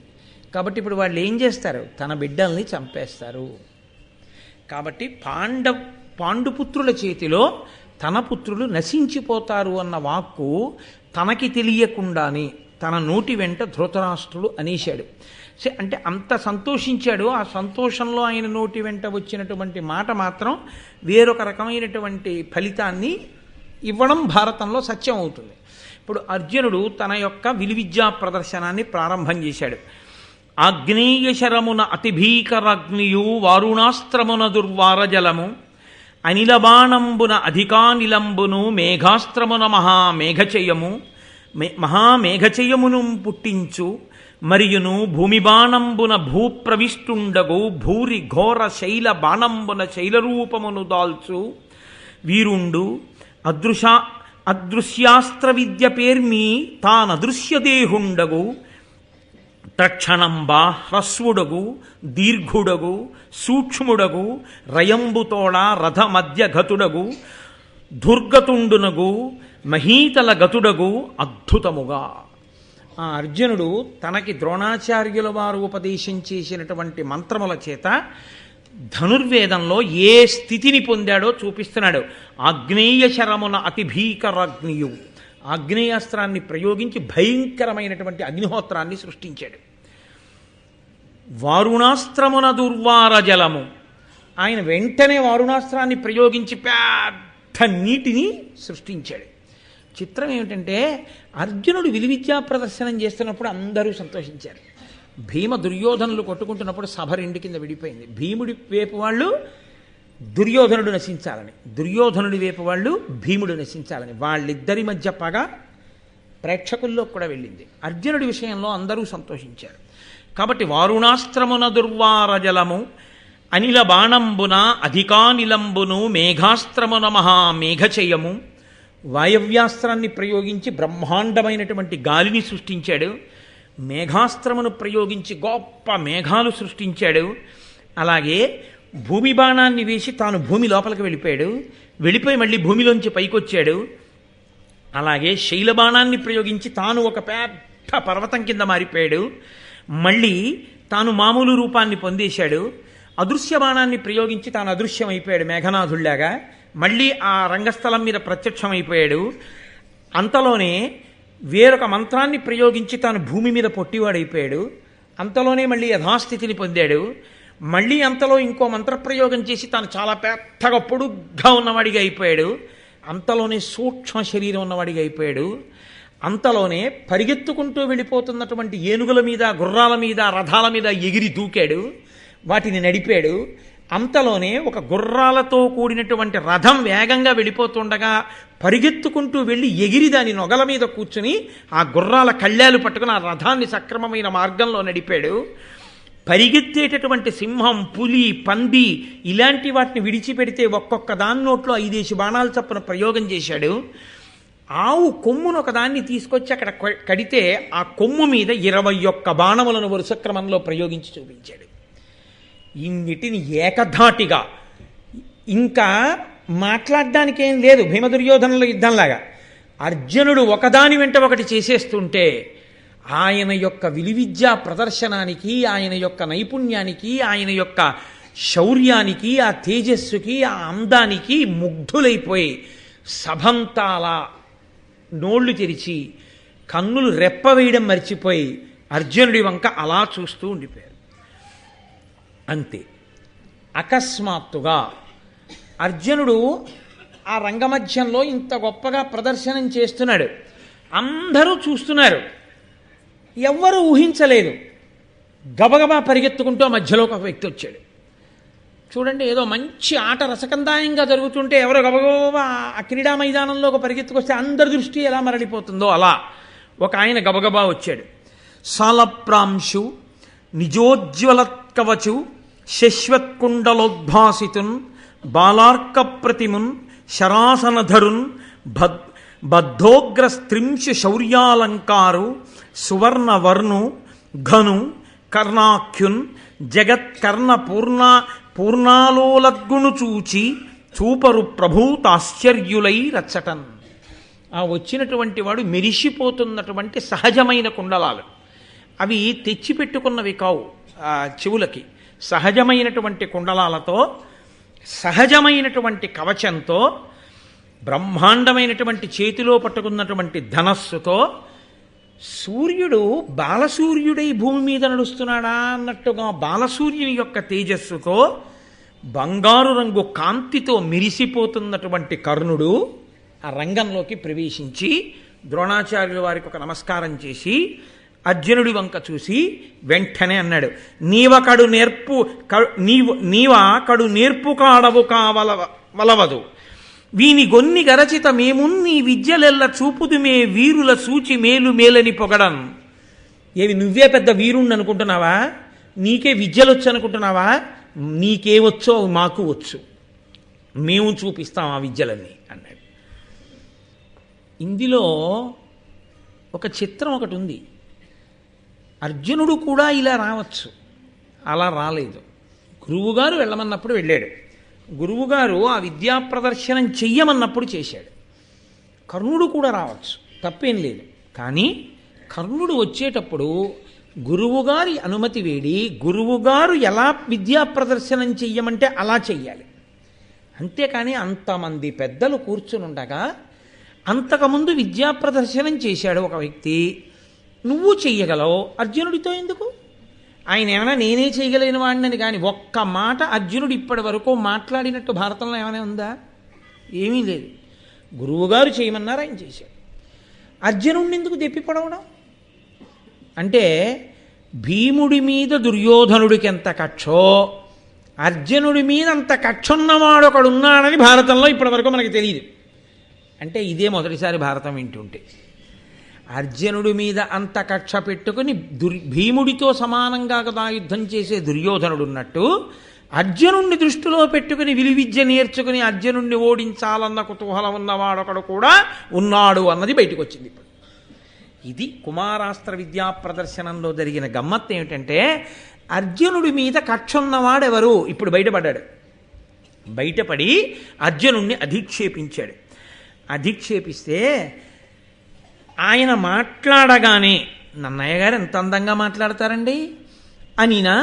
కాబట్టి ఇప్పుడు వాళ్ళు ఏం చేస్తారు? తన బిడ్డల్ని చంపేస్తారు. కాబట్టి పాండుపుత్రుల చేతిలో తన పుత్రులు నశించిపోతారు అన్న వాక్కు తనకి తెలియకుండానే తన నోటి వెంట ధృతరాష్ట్రుడు అనేశాడు. అంటే అంత సంతోషించాడు. ఆ సంతోషంలో ఆయన నోటి వెంట వచ్చినటువంటి మాట మాత్రం వేరొక రకమైనటువంటి ఫలితాన్ని ఇవ్వడం భారతంలో సత్యం అవుతుంది. ఇప్పుడు అర్జునుడు తన యొక్క విలువిద్యా ప్రదర్శనాన్ని ప్రారంభం చేశాడు. ఆగ్నేయ శరమున అతిభీకరాగ్నియు వారుణాస్త్రమున దుర్వారజలము అనిలబాణంబున అధికానిలంబును మేఘాస్త్రమున మహామేఘచయమును పుట్టించు మరియును భూమి బాణంబున భూప్రవిష్టుండగు భూరి ఘోర శైల బాణంబున శైలరూపమును దాల్చు వీరుండు అదృశ్యాస్త్ర విద్య పేర్మి తానదృశ్యదేహుండగు తక్షణంబా హ్రస్వుడగు దీర్ఘుడగు సూక్ష్ముడగు రయంబుతోడ రథ మధ్యగతుడగు దుర్గతుండునగు మహీతల గతుడగు అద్భుతముగా. ఆ అర్జునుడు తనకి ద్రోణాచార్యుల వారు ఉపదేశం చేసినటువంటి మంత్రముల చేత ధనుర్వేదంలో ఏ స్థితిని పొందాడో చూపిస్తున్నాడు. ఆగ్నేయ శరమున అతి భీకరాగ్నియు, ఆగ్నేయాస్త్రాన్ని ప్రయోగించి భయంకరమైనటువంటి అగ్నిహోత్రాన్ని సృష్టించాడు. వారుణాస్త్రమున దుర్వార జలము, ఆయన వెంటనే వారుణాస్త్రాన్ని ప్రయోగించి పెద్ద నీటిని సృష్టించాడు. చిత్రం ఏమిటంటే అర్జునుడు విలువిద్యా ప్రదర్శనం చేస్తున్నప్పుడు అందరూ సంతోషించారు. భీమ దుర్యోధనులు కొట్టుకుంటున్నప్పుడు సభ రెండు కింద విడిపోయింది. భీముడి వైపు వాళ్ళు దుర్యోధనుడు నశించాలని, దుర్యోధనుడి వైపు వాళ్ళు భీముడు నశించాలని, వాళ్ళిద్దరి మధ్య పగ ప్రేక్షకుల్లో కూడా వెళ్ళింది. అర్జునుడి విషయంలో అందరూ సంతోషించారు. కాబట్టి వారుణాస్త్రమున దుర్వార జలము అనిల బాణంబున అధికానిలంబును మేఘాస్త్రమున మహామేఘచయము, వాయవ్యాస్త్రాన్ని ప్రయోగించి బ్రహ్మాండమైనటువంటి గాలిని సృష్టించాడు. మేఘాస్త్రమును ప్రయోగించి గొప్ప మేఘాలు సృష్టించాడు. అలాగే భూమి బాణాన్ని వేసి తాను భూమి లోపలికి వెళ్ళిపోయి మళ్ళీ భూమిలోంచి పైకొచ్చాడు. అలాగే శైలబాణాన్ని ప్రయోగించి తాను ఒక పెద్ద పర్వతం కింద మారిపోయాడు. మళ్ళీ తాను మామూలు రూపాన్ని పొందేశాడు. అదృశ్య బాణాన్ని ప్రయోగించి తాను అదృశ్యమైపోయాడు మేఘనాథుళ్లాగా. మళ్ళీ ఆ రంగస్థలం మీద ప్రత్యక్షమైపోయాడు. అంతలోనే వేరొక మంత్రాన్ని ప్రయోగించి తాను భూమి మీద పొట్టివాడైపోయాడు. అంతలోనే మళ్ళీ యథాస్థితిని పొందాడు. మళ్ళీ అంతలో ఇంకో మంత్రప్రయోగం చేసి తాను చాలా పెద్దగా పొడుగ్గా ఉన్నవాడిగా అయిపోయాడు. అంతలోనే సూక్ష్మ శరీరం ఉన్నవాడిగా అయిపోయాడు. అంతలోనే పరిగెత్తుకుంటూ వెళ్ళిపోతున్నటువంటి ఏనుగుల మీద, గుర్రాల మీద, రథాల మీద ఎగిరి దూకాడు, వాటిని నడిపాడు. అంతలోనే ఒక గుర్రాలతో కూడినటువంటి రథం వేగంగా వెళ్ళిపోతుండగా పరిగెత్తుకుంటూ వెళ్ళి ఎగిరి దాని నొగల మీద కూర్చుని ఆ గుర్రాల కళ్ళాలు పట్టుకుని ఆ రథాన్ని సక్రమమైన మార్గంలో నడిపాడు. పరిగెత్తేటటువంటి సింహం, పులి, పంది ఇలాంటి వాటిని విడిచిపెడితే ఒక్కొక్క దాని నోట్లో 5 బాణాలు చప్పున ప్రయోగం చేశాడు. ఆవు కొమ్మును ఒకదాన్ని తీసుకొచ్చి అక్కడ కడితే ఆ కొమ్ము మీద 21 బాణములను వరుస క్రమంలో ప్రయోగించి చూపించాడు. ఇన్నిటిని ఏకధాటిగా, ఇంకా మాట్లాడడానికి ఏం లేదు భీమదుర్యోధనుల యుద్ధంలాగా, అర్జునుడు ఒకదాని వెంట ఒకటి చేసేస్తుంటే ఆయన యొక్క విలువిద్యా ప్రదర్శనానికి, ఆయన యొక్క నైపుణ్యానికి, ఆయన యొక్క శౌర్యానికి, ఆ తేజస్సుకి, ఆ అందానికి ముగ్ధులైపోయి సభంతాలా నోళ్లు తెరిచి కన్నులు రెప్పవేయడం మర్చిపోయి అర్జునుడి వంక అలా చూస్తూ ఉండిపోయారు. అంతే. అకస్మాత్తుగా అర్జునుడు ఆ రంగమధ్యంలో ఇంత గొప్పగా ప్రదర్శనం చేస్తున్నాడు. అందరూ చూస్తున్నారు. ఎవ్వరూ ఊహించలేదు. గబగబా పరిగెత్తుకుంటూ మధ్యలో ఒక వ్యక్తి వచ్చాడు. చూడండి, ఏదో మంచి ఆట రసకందాయంగా జరుగుతుంటే ఎవరో గబగబా ఆ క్రీడా మైదానంలో ఒక పరిగెత్తుకొస్తే అందరి దృష్టి ఎలా మరలిపోతుందో అలా ఒక ఆయన గబగబా వచ్చాడు. సాలప్రాంశు నిజోజ్వలత్కవచు శశ్వత్కుండలోద్భాసితున్ బాలార్క ప్రతిమున్ శరాసనధరున్ బద్ధోగ్రస్త్రింశు శౌర్యాలంకారు సువర్ణవర్ణు ఘను కర్ణాఖ్యున్ జగత్కర్ణ పూర్ణాలోలద్గును చూపరు ప్రభూతాశ్చర్యులై రచ్చటన్. ఆ వచ్చినటువంటి వాడు మెరిసిపోతున్నటువంటి సహజమైన కుండలాలు. అవి తెచ్చిపెట్టుకున్నవి కావు. చెవులకి సహజమైనటువంటి కుండలాలతో, సహజమైనటువంటి కవచంతో, బ్రహ్మాండమైనటువంటి చేతిలో పట్టుకున్నటువంటి ధనస్సుతో సూర్యుడు బాలసూర్యుడై భూమి మీద నడుస్తున్నాడా అన్నట్టుగా బాలసూర్యుని యొక్క తేజస్సుతో బంగారు రంగు కాంతితో మెరిసిపోతున్నటువంటి కర్ణుడు ఆ రంగంలోకి ప్రవేశించి ద్రోణాచార్యుల వారికి ఒక నమస్కారం చేసి అర్జునుడి వంక చూసి వెంటనే అన్నాడు, నీవా కడు నేర్పు కాడవు కావలవదు వీని గొన్ని గరచిత మేమున్ నీ విద్యలెల్ల చూపుదుమే వీరుల సూచి మేలు మేలని పొగడన్. ఏవి నువ్వే పెద్ద వీరుణ్ణి అనుకుంటున్నావా? నీకే విద్యలొచ్చు అనుకుంటున్నావా? నీకేవచ్చో మాకు వచ్చు, మేము చూపిస్తాం ఆ విద్యలన్నీ అన్నాడు. ఇందులో ఒక చిత్రం ఒకటి ఉంది. అర్జునుడు కూడా ఇలా రావచ్చు, అలా రాలేదు. గురువుగారు వెళ్ళమన్నప్పుడు వెళ్ళాడు. గురువుగారు ఆ విద్యా ప్రదర్శనం చెయ్యమన్నప్పుడు చేశాడు. కర్ణుడు కూడా రావచ్చు, తప్పేం లేదు. కానీ కర్ణుడు వచ్చేటప్పుడు గురువుగారి అనుమతి వేడి గురువుగారు ఎలా విద్యా ప్రదర్శనం చెయ్యమంటే అలా చెయ్యాలి. అంతేకాని అంతమంది పెద్దలు కూర్చునుండగా అంతకుముందు విద్యా ప్రదర్శనం చేశాడు ఒక వ్యక్తి, నువ్వు చెయ్యగలవు, అర్జునుడితో ఎందుకు? ఆయన ఏమైనా నేనే చేయగలిగిన వాడినని కానీ ఒక్క మాట అర్జునుడు ఇప్పటి వరకు మాట్లాడినట్టు భారతంలో ఏమైనా ఉందా? ఏమీ లేదు. గురువుగారు చేయమన్నారు, ఆయన చేశాడు. అర్జునుడిని ఎందుకు దెప్పిపడవడం? అంటే భీముడి మీద దుర్యోధనుడికి ఎంత కక్షో అర్జునుడి మీద అంత కక్ష ఉన్నవాడు ఒకడు ఉన్నాడని భారతంలో ఇప్పటి వరకు మనకి తెలియదు. అంటే ఇదే మొదటిసారి భారతం వింటుంటే. అర్జునుడి మీద అంత కక్ష పెట్టుకుని భీముడితో సమానంగా కదా యుద్ధం చేసే దుర్యోధనుడు ఉన్నట్టు అర్జునుడిని దృష్టిలో పెట్టుకుని విలువిద్య నేర్చుకుని అర్జునుడిని ఓడించాలన్న కుతూహలం ఉన్నవాడొకడు కూడా ఉన్నాడు అన్నది బయటకు వచ్చింది. ఇప్పుడు ఇది కుమారాస్త్ర విద్యా ప్రదర్శనంలో జరిగిన గమ్మత్తు ఏమిటంటే అర్జునుడి మీద కక్ష ఉన్నవాడెవరు ఇప్పుడు బయటపడ్డాడు. బయటపడి అర్జునుడిని అధిక్షేపించాడు. అధిక్షేపిస్తే ఆయన మాట్లాడగానే నన్నయ్య గారు ఎంత అందంగా మాట్లాడతారండి అనినా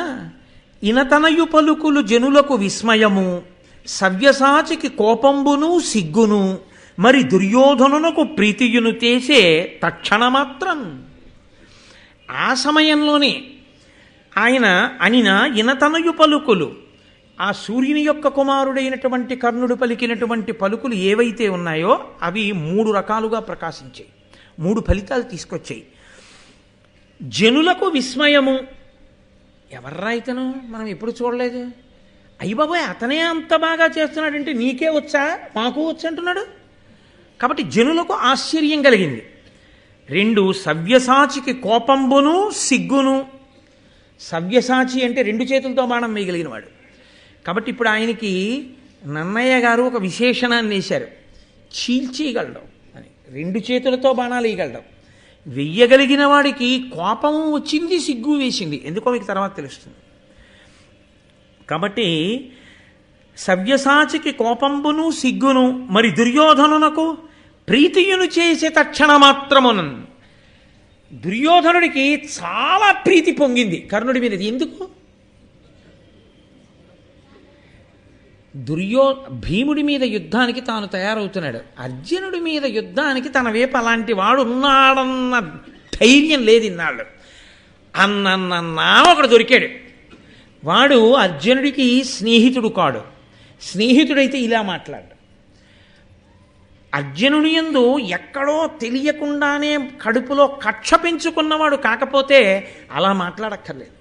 ఇనతనయు పలుకులు జనులకు విస్మయము సవ్యసాచికి కోపంబును సిగ్గును మరి దుర్యోధనునకు ప్రీతియును చేసే తక్షణమాత్రం. ఆ సమయంలోనే ఆయన అనిన ఇనతనయు పలుకులు ఆ సూర్యుని యొక్క కుమారుడైనటువంటి కర్ణుడు పలికినటువంటి పలుకులు ఏవైతే ఉన్నాయో అవి 3 రకాలుగా ప్రకాశించాయి, 3 ఫలితాలు తీసుకొచ్చాయి. జనులకు విస్మయము, ఎవర్రా ఇతను మనం ఎప్పుడు చూడలేదు, అయ్య బాబాయ్ అతనే అంత బాగా చేస్తున్నాడంటే నీకే వచ్చా మాకు వచ్చి అంటున్నాడు. కాబట్టి జనులకు ఆశ్చర్యం కలిగింది. 2 సవ్యసాచికి కోపంబును సిగ్గును. సవ్యసాచి అంటే 2 చేతులతో బాణం వేయగలిగిన వాడు. కాబట్టి ఇప్పుడు ఆయనకి నన్నయ్య గారు ఒక విశేషణాన్ని వేశారు, చీల్చేయగలడం అని. 2 చేతులతో బాణాలు వేయగలడం. వెయ్యగలిగిన వాడికి కోపం వచ్చింది, సిగ్గు వేసింది, ఎందుకో మీకు తర్వాత తెలుస్తుంది. కాబట్టి సవ్యసాచికి కోపంబును సిగ్గును మరి దుర్యోధనునకు ప్రీతియును చేసే తక్షణ మాత్రమును. దుర్యోధనుడికి చాలా ప్రీతి పొంగింది కర్ణుడి మీద. ఎందుకు? భీముడి మీద యుద్ధానికి తాను తయారవుతున్నాడు, అర్జునుడి మీద యుద్ధానికి తన వైపు అలాంటి వాడు ఉన్నాడన్న ధైర్యం లేదు ఇన్నాళ్ళు. అన్నన్నా ఒకడు దొరికాడు. వాడు అర్జునుడికి స్నేహితుడు కాడు. స్నేహితుడైతే ఇలా మాట్లాడు. అర్జునుని యందు ఎక్కడో తెలియకుండానే కడుపులో కక్ష పెంచుకున్నవాడు కాకపోతే అలా మాట్లాడక్కర్లేదు.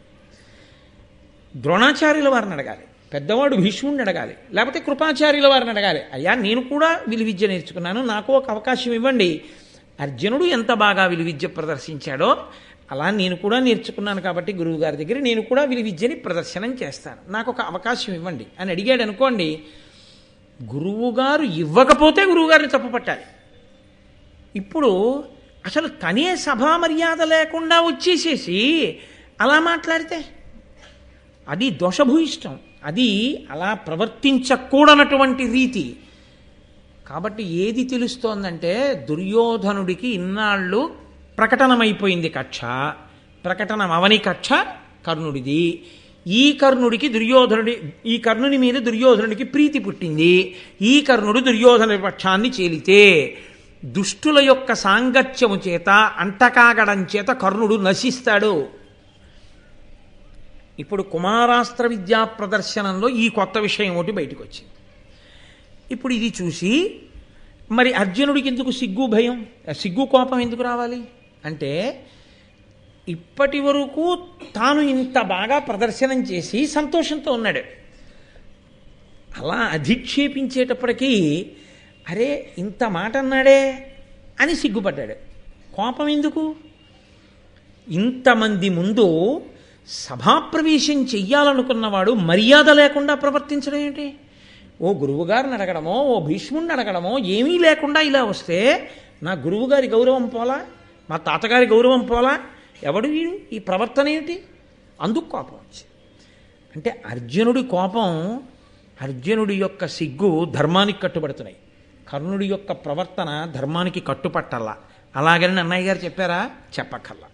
ద్రోణాచార్యుల వారిని అడగాలి, పెద్దవాడు భీష్ముడిని అడగాలి, లేకపోతే కృపాచార్యుల వారిని అడగాలి. అయ్యా నేను కూడా విలువిద్య నేర్చుకున్నాను, నాకు ఒక అవకాశం ఇవ్వండి. అర్జునుడు ఎంత బాగా విలువిద్య ప్రదర్శించాడో అలా నేను కూడా నేర్చుకున్నాను కాబట్టి గురువుగారి దగ్గర నేను కూడా విలువిద్యని ప్రదర్శనం చేస్తాను, నాకు ఒక అవకాశం ఇవ్వండి అని అడిగాడు అనుకోండి. గురువుగారు ఇవ్వకపోతే గురువుగారిని తప్పుపట్టాలి. ఇప్పుడు అసలు తనే సభా మర్యాద లేకుండా వచ్చేసేసి అలా మాట్లాడితే అది దోషభూయిష్టం, అది అలా ప్రవర్తించకూడనటువంటి రీతి. కాబట్టి ఏది తెలుస్తోందంటే దుర్యోధనుడికి ఇన్నాళ్ళు ప్రకటనమైపోయింది కక్ష, ప్రకటన అవని కక్ష కర్ణుడిది. ఈ కర్ణుని మీద దుర్యోధనుడికి ప్రీతి పుట్టింది. ఈ కర్ణుడు దుర్యోధనుడి పక్షాన్ని చేలితే దుష్టుల యొక్క సాంగత్యము చేత అంటకాగడం చేత కర్ణుడు నశిస్తాడు. ఇప్పుడు కుమారాస్త్ర విద్యా ప్రదర్శనంలో ఈ కొత్త విషయం ఒకటి బయటకు వచ్చింది. ఇప్పుడు ఇది చూసి మరి అర్జునుడికి ఎందుకు సిగ్గు భయం, సిగ్గు కోపం ఎందుకు రావాలి అంటే ఇప్పటి వరకు తాను ఇంత బాగా ప్రదర్శనం చేసి సంతోషంతో ఉన్నాడు. అలా అధిక్షేపించేటప్పటికీ అరే ఇంత మాట అన్నాడే అని సిగ్గుపడ్డాడు. కోపం ఎందుకు? ఇంతమంది ముందు సభాప్రవేశం చెయ్యాలనుకున్నవాడు మర్యాద లేకుండా ప్రవర్తించడం ఏంటి? ఓ గురువుగారిని అడగడమో ఓ భీష్ముడిని అడగడమో ఏమీ లేకుండా ఇలా వస్తే నా గురువుగారి గౌరవం పోలా, మా తాతగారి గౌరవం పోలా, ఎవడు వీడు, ఈ ప్రవర్తన ఏమిటి, అందుకు కోపం వచ్చింది. అంటే అర్జునుడి కోపం, అర్జునుడి యొక్క సిగ్గు ధర్మానికి కట్టుబడుతున్నాయి, కర్ణుడి యొక్క ప్రవర్తన ధర్మానికి కట్టుపట్టల్లా. అలాగని అన్నయ్య గారు చెప్పారా? చెప్పక్కల్లా.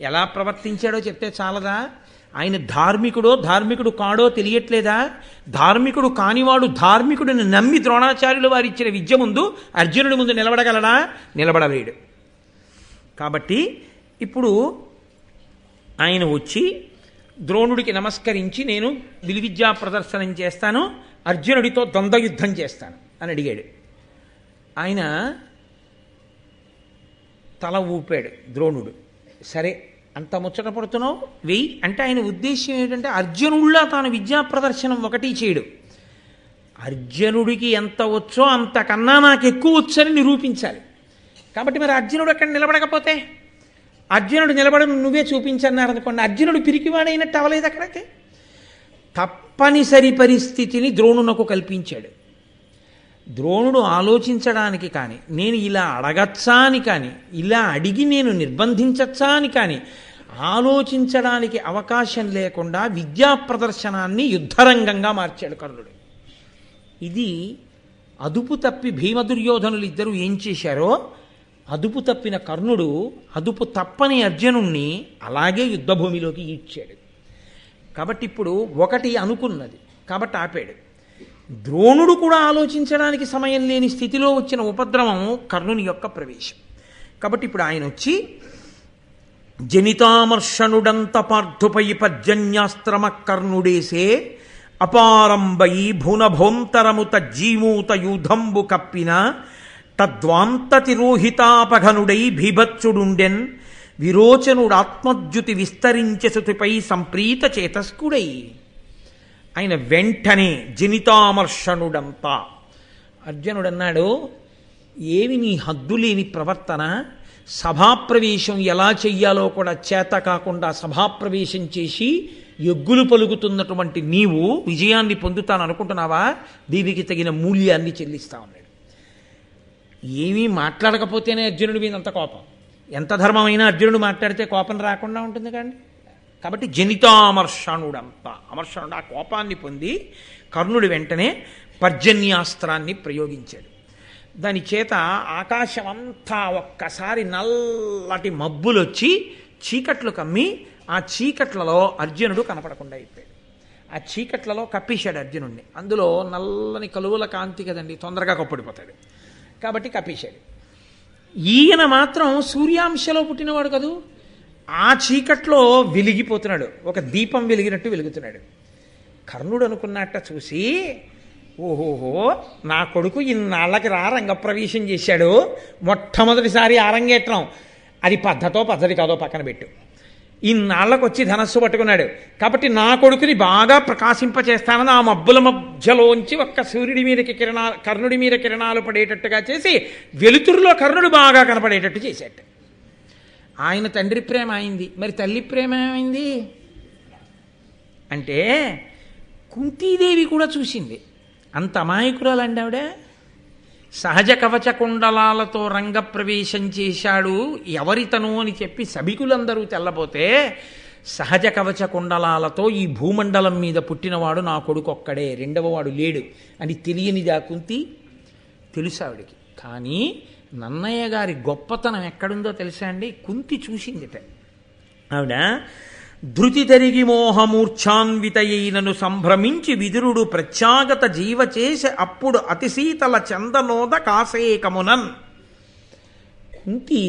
ఎలా ప్రవర్తించాడో చెప్తే చాలదా? ఆయన ధార్మికుడు కాడో తెలియట్లేదా? ధార్మికుడు కానివాడు ధార్మికుడిని నమ్మి ద్రోణాచార్యులు వారు ఇచ్చిన విద్య ముందు అర్జునుడి ముందు నిలబడగలడా? నిలబడలేడు. కాబట్టి ఇప్పుడు ఆయన వచ్చి ద్రోణుడికి నమస్కరించి నేను విలువిద్యా ప్రదర్శనం చేస్తాను, అర్జునుడితో ద్వంద్వయుద్ధం చేస్తాను అని అడిగాడు. ఆయన తల ఊపాడు ద్రోణుడు. సరే, అంత ముచ్చట పడుతున్నావు, వెయ్యి అంటే ఆయన ఉద్దేశం ఏంటంటే అర్జునుడిలా తాను విద్యా ప్రదర్శనం ఒకటి చేయడు, అర్జునుడికి ఎంత వచ్చో అంతకన్నా నాకు ఎక్కువ వచ్చని నిరూపించాలి. కాబట్టి మరి అర్జునుడు అక్కడ నిలబడకపోతే, అర్జునుడు నిలబడి నువ్వే చూపించన్నారు అనుకోండి, అర్జునుడు పిరికివాడైనట్టు అవలేదు అక్కడికి. తప్పనిసరి పరిస్థితిని ద్రోణునకు కల్పించాడు. ద్రోణుడు ఆలోచించడానికి కానీ, నేను ఇలా అడగచ్చా అని కానీ, ఇలా అడిగి నేను నిర్బంధించచ్చా అని కానీ ఆలోచించడానికి అవకాశం లేకుండా విద్యా ప్రదర్శనాన్ని యుద్ధరంగంగా మార్చాడు కర్ణుడు. ఇది అదుపు తప్పి భీమదుర్యోధనులు ఇద్దరూ ఏం చేశారో, అదుపు తప్పిన కర్ణుడు అదుపు తప్పని అర్జునుణ్ణి అలాగే యుద్ధభూమిలోకి ఈడ్చాడు. కాబట్టి ఇప్పుడు ఒకటి అనుకున్నది కాబట్టి ఆపాడు. ద్రోణుడు కూడా ఆలోచించడానికి సమయం లేని స్థితిలో వచ్చిన ఉపద్రవం కర్ణుని యొక్క ప్రవేశం. కాబట్టి ఇప్పుడు ఆయన వచ్చి జనితామర్షణుడంత పార్థుపై పర్జన్యాస్త్రమ కర్ణుడేసే అపారంబై భునభోంతరముత జీమూత యూధంబు కప్పిన తద్వాంతతిరోహితాపఘనుడై భీభత్సుడుండెన్ విరోచనుడాత్మద్యుతి విస్తరించెసుతిపై సంప్రీత చేతస్కుడై. ఆయన వెంటనే జనితామర్షణుడంతా, అర్జునుడన్నాడు, ఏమి నీ హద్దులేని ప్రవర్తన, సభాప్రవేశం ఎలా చెయ్యాలో కూడా చేత కాకుండా సభాప్రవేశం చేసి ఎగ్గులు పలుకుతున్నటువంటి నీవు విజయాన్ని పొందుతాననుకుంటున్నావా? దీనికి తగిన మూల్యాన్ని చెల్లిస్తా ఉన్నాడు. ఏమీ మాట్లాడకపోతేనే అర్జునుడి మీద అంత కోపం. ఎంత ధర్మమైనా అర్జునుడు మాట్లాడితే కోపం రాకుండా ఉంటుంది కానీ. కాబట్టి జనితామర్షణుడంతా, అమర్షణుడు ఆ కోపాన్ని పొంది కర్ణుడు వెంటనే పర్జన్యాస్త్రాన్ని ప్రయోగించాడు. దాని చేత ఆకాశం అంతా ఒక్కసారి నల్లటి మబ్బులు వచ్చి చీకట్లు కమ్మి ఆ చీకట్లలో అర్జునుడు కనపడకుండా అయిపోయాడు. ఆ చీకట్లలో కప్పేశాడు అర్జునుడిని. అందులో నల్లని కలువల కాంతి కదండి, తొందరగా కప్పడిపోతాడు కాబట్టి కప్పేశాడు. ఈయన మాత్రం సూర్యాంశలో పుట్టినవాడు కదూ, ఆ చీకట్లో వెలిగిపోతున్నాడు, ఒక దీపం వెలిగినట్టు వెలుగుతున్నాడు. కర్ణుడు అనుకున్నట్ట చూసి, ఓహోహో నా కొడుకు ఇన్నాళ్ళకి రంగప్రవేశం చేశాడు, మొట్టమొదటిసారి అరంగేట్రం, అది పద్ధతి కాదో పక్కన పెట్టు, ఇన్నాళ్ళకు వచ్చి ధనస్సు పట్టుకున్నాడు కాబట్టి నా కొడుకుని బాగా ప్రకాశింపచేస్తానని ఆ మబ్బుల మధ్యలోంచి ఒక్క సూర్యుడి మీదకి కర్ణుడి మీద కిరణాలు పడేటట్టుగా చేసి వెలుతురులో కర్ణుడు బాగా కనపడేటట్టు చేశాడు. ఆయన తండ్రి ప్రేమ అయింది, మరి తల్లి ప్రేమ ఏమైంది అంటే కుంతీదేవి కూడా చూసింది. అంత అమాయకురాలండి ఆవిడ. సహజ కవచ కుండలాలతో రంగప్రవేశం చేశాడు ఎవరితను అని చెప్పి సభికులందరూ తెల్లబోతే, సహజ కవచ కుండలాలతో ఈ భూమండలం మీద పుట్టినవాడు నా కొడుకు ఒక్కడే, రెండవవాడు లేడు అని తెలియనిదా కుంతి? తెలుసు ఆవిడికి. కానీ నన్నయ్య గారి గొప్పతనం ఎక్కడుందో తెలుసా అండి? కుంతి చూసిందిట. ఆవిడ ధృతి తరిగి మోహమూర్ఛాన్వితయైనను సంభ్రమించి విదురుడు ప్రత్యాగత జీవ చేసి అప్పుడు అతిశీతల చందనోద కాసేకమునన్. కుంతి,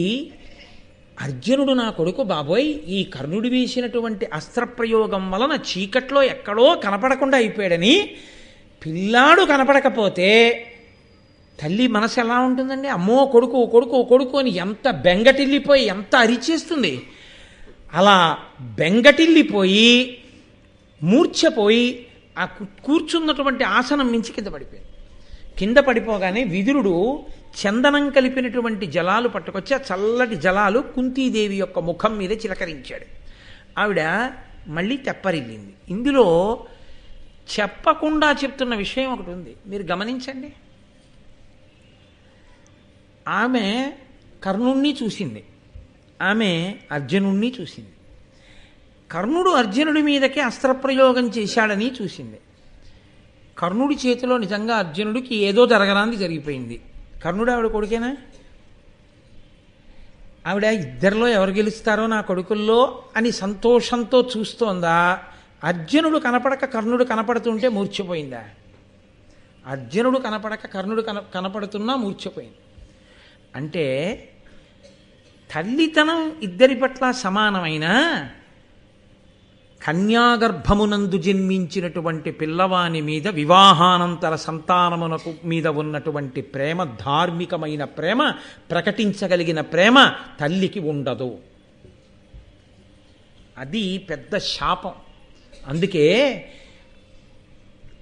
అర్జునుడు నా కొడుకు బాబోయ్, ఈ కర్ణుడు వేసినటువంటి అస్త్రప్రయోగం వలన చీకట్లో ఎక్కడో కనపడకుండా అయిపోయాడని, పిల్లాడు కనపడకపోతే తల్లి మనసు ఎలా ఉంటుందండి? అమ్మో కొడుకు కొడుకు కొడుకు అని ఎంత బెంగటిల్లిపోయి ఎంత అరిచేస్తుంది. అలా బెంగటిల్లిపోయి మూర్ఛపోయి ఆ కూర్చున్నటువంటి ఆసనం మించి కింద పడిపోయింది. కింద పడిపోగానే విదురుడు చందనం కలిపినటువంటి జలాలు పట్టుకొచ్చి ఆ చల్లటి జలాలు కుంతీదేవి యొక్క ముఖం మీద చిలకరించాడు. ఆవిడ మళ్ళీ తెప్పరిల్లింది. ఇందులో చెప్పకుండా చెప్తున్న విషయం ఒకటి ఉంది, మీరు గమనించండి. ఆమె కర్ణుణ్ణి చూసింది, ఆమె అర్జునుడిని చూసింది. కర్ణుడు అర్జునుడి మీదకి అస్త్రప్రయోగం చేశాడని చూసింది. కర్ణుడి చేతిలో నిజంగా అర్జునుడికి ఏదో జరగరాంది జరిగిపోయింది. కర్ణుడు ఆవిడ కొడుకేనా? ఆవిడ ఇద్దరిలో ఎవరు గెలుస్తారో నా కొడుకుల్లో అని సంతోషంతో చూస్తోందా? అర్జునుడు కనపడక కర్ణుడు కనపడుతుంటే మూర్ఛపోయిందా? అర్జునుడు కనపడక కర్ణుడు కనపడుతున్నా మూర్ఛపోయింది. అంటే తల్లితనం ఇద్దరి పట్ల సమానమైన కన్యాగర్భమునందు జన్మించినటువంటి పిల్లవాని మీద వివాహానంతర సంతానమునకు మీద ఉన్నటువంటి ప్రేమ, ధార్మికమైన ప్రేమ, ప్రకటించగలిగిన ప్రేమ తల్లికి ఉండదు. అది పెద్ద శాపం. అందుకే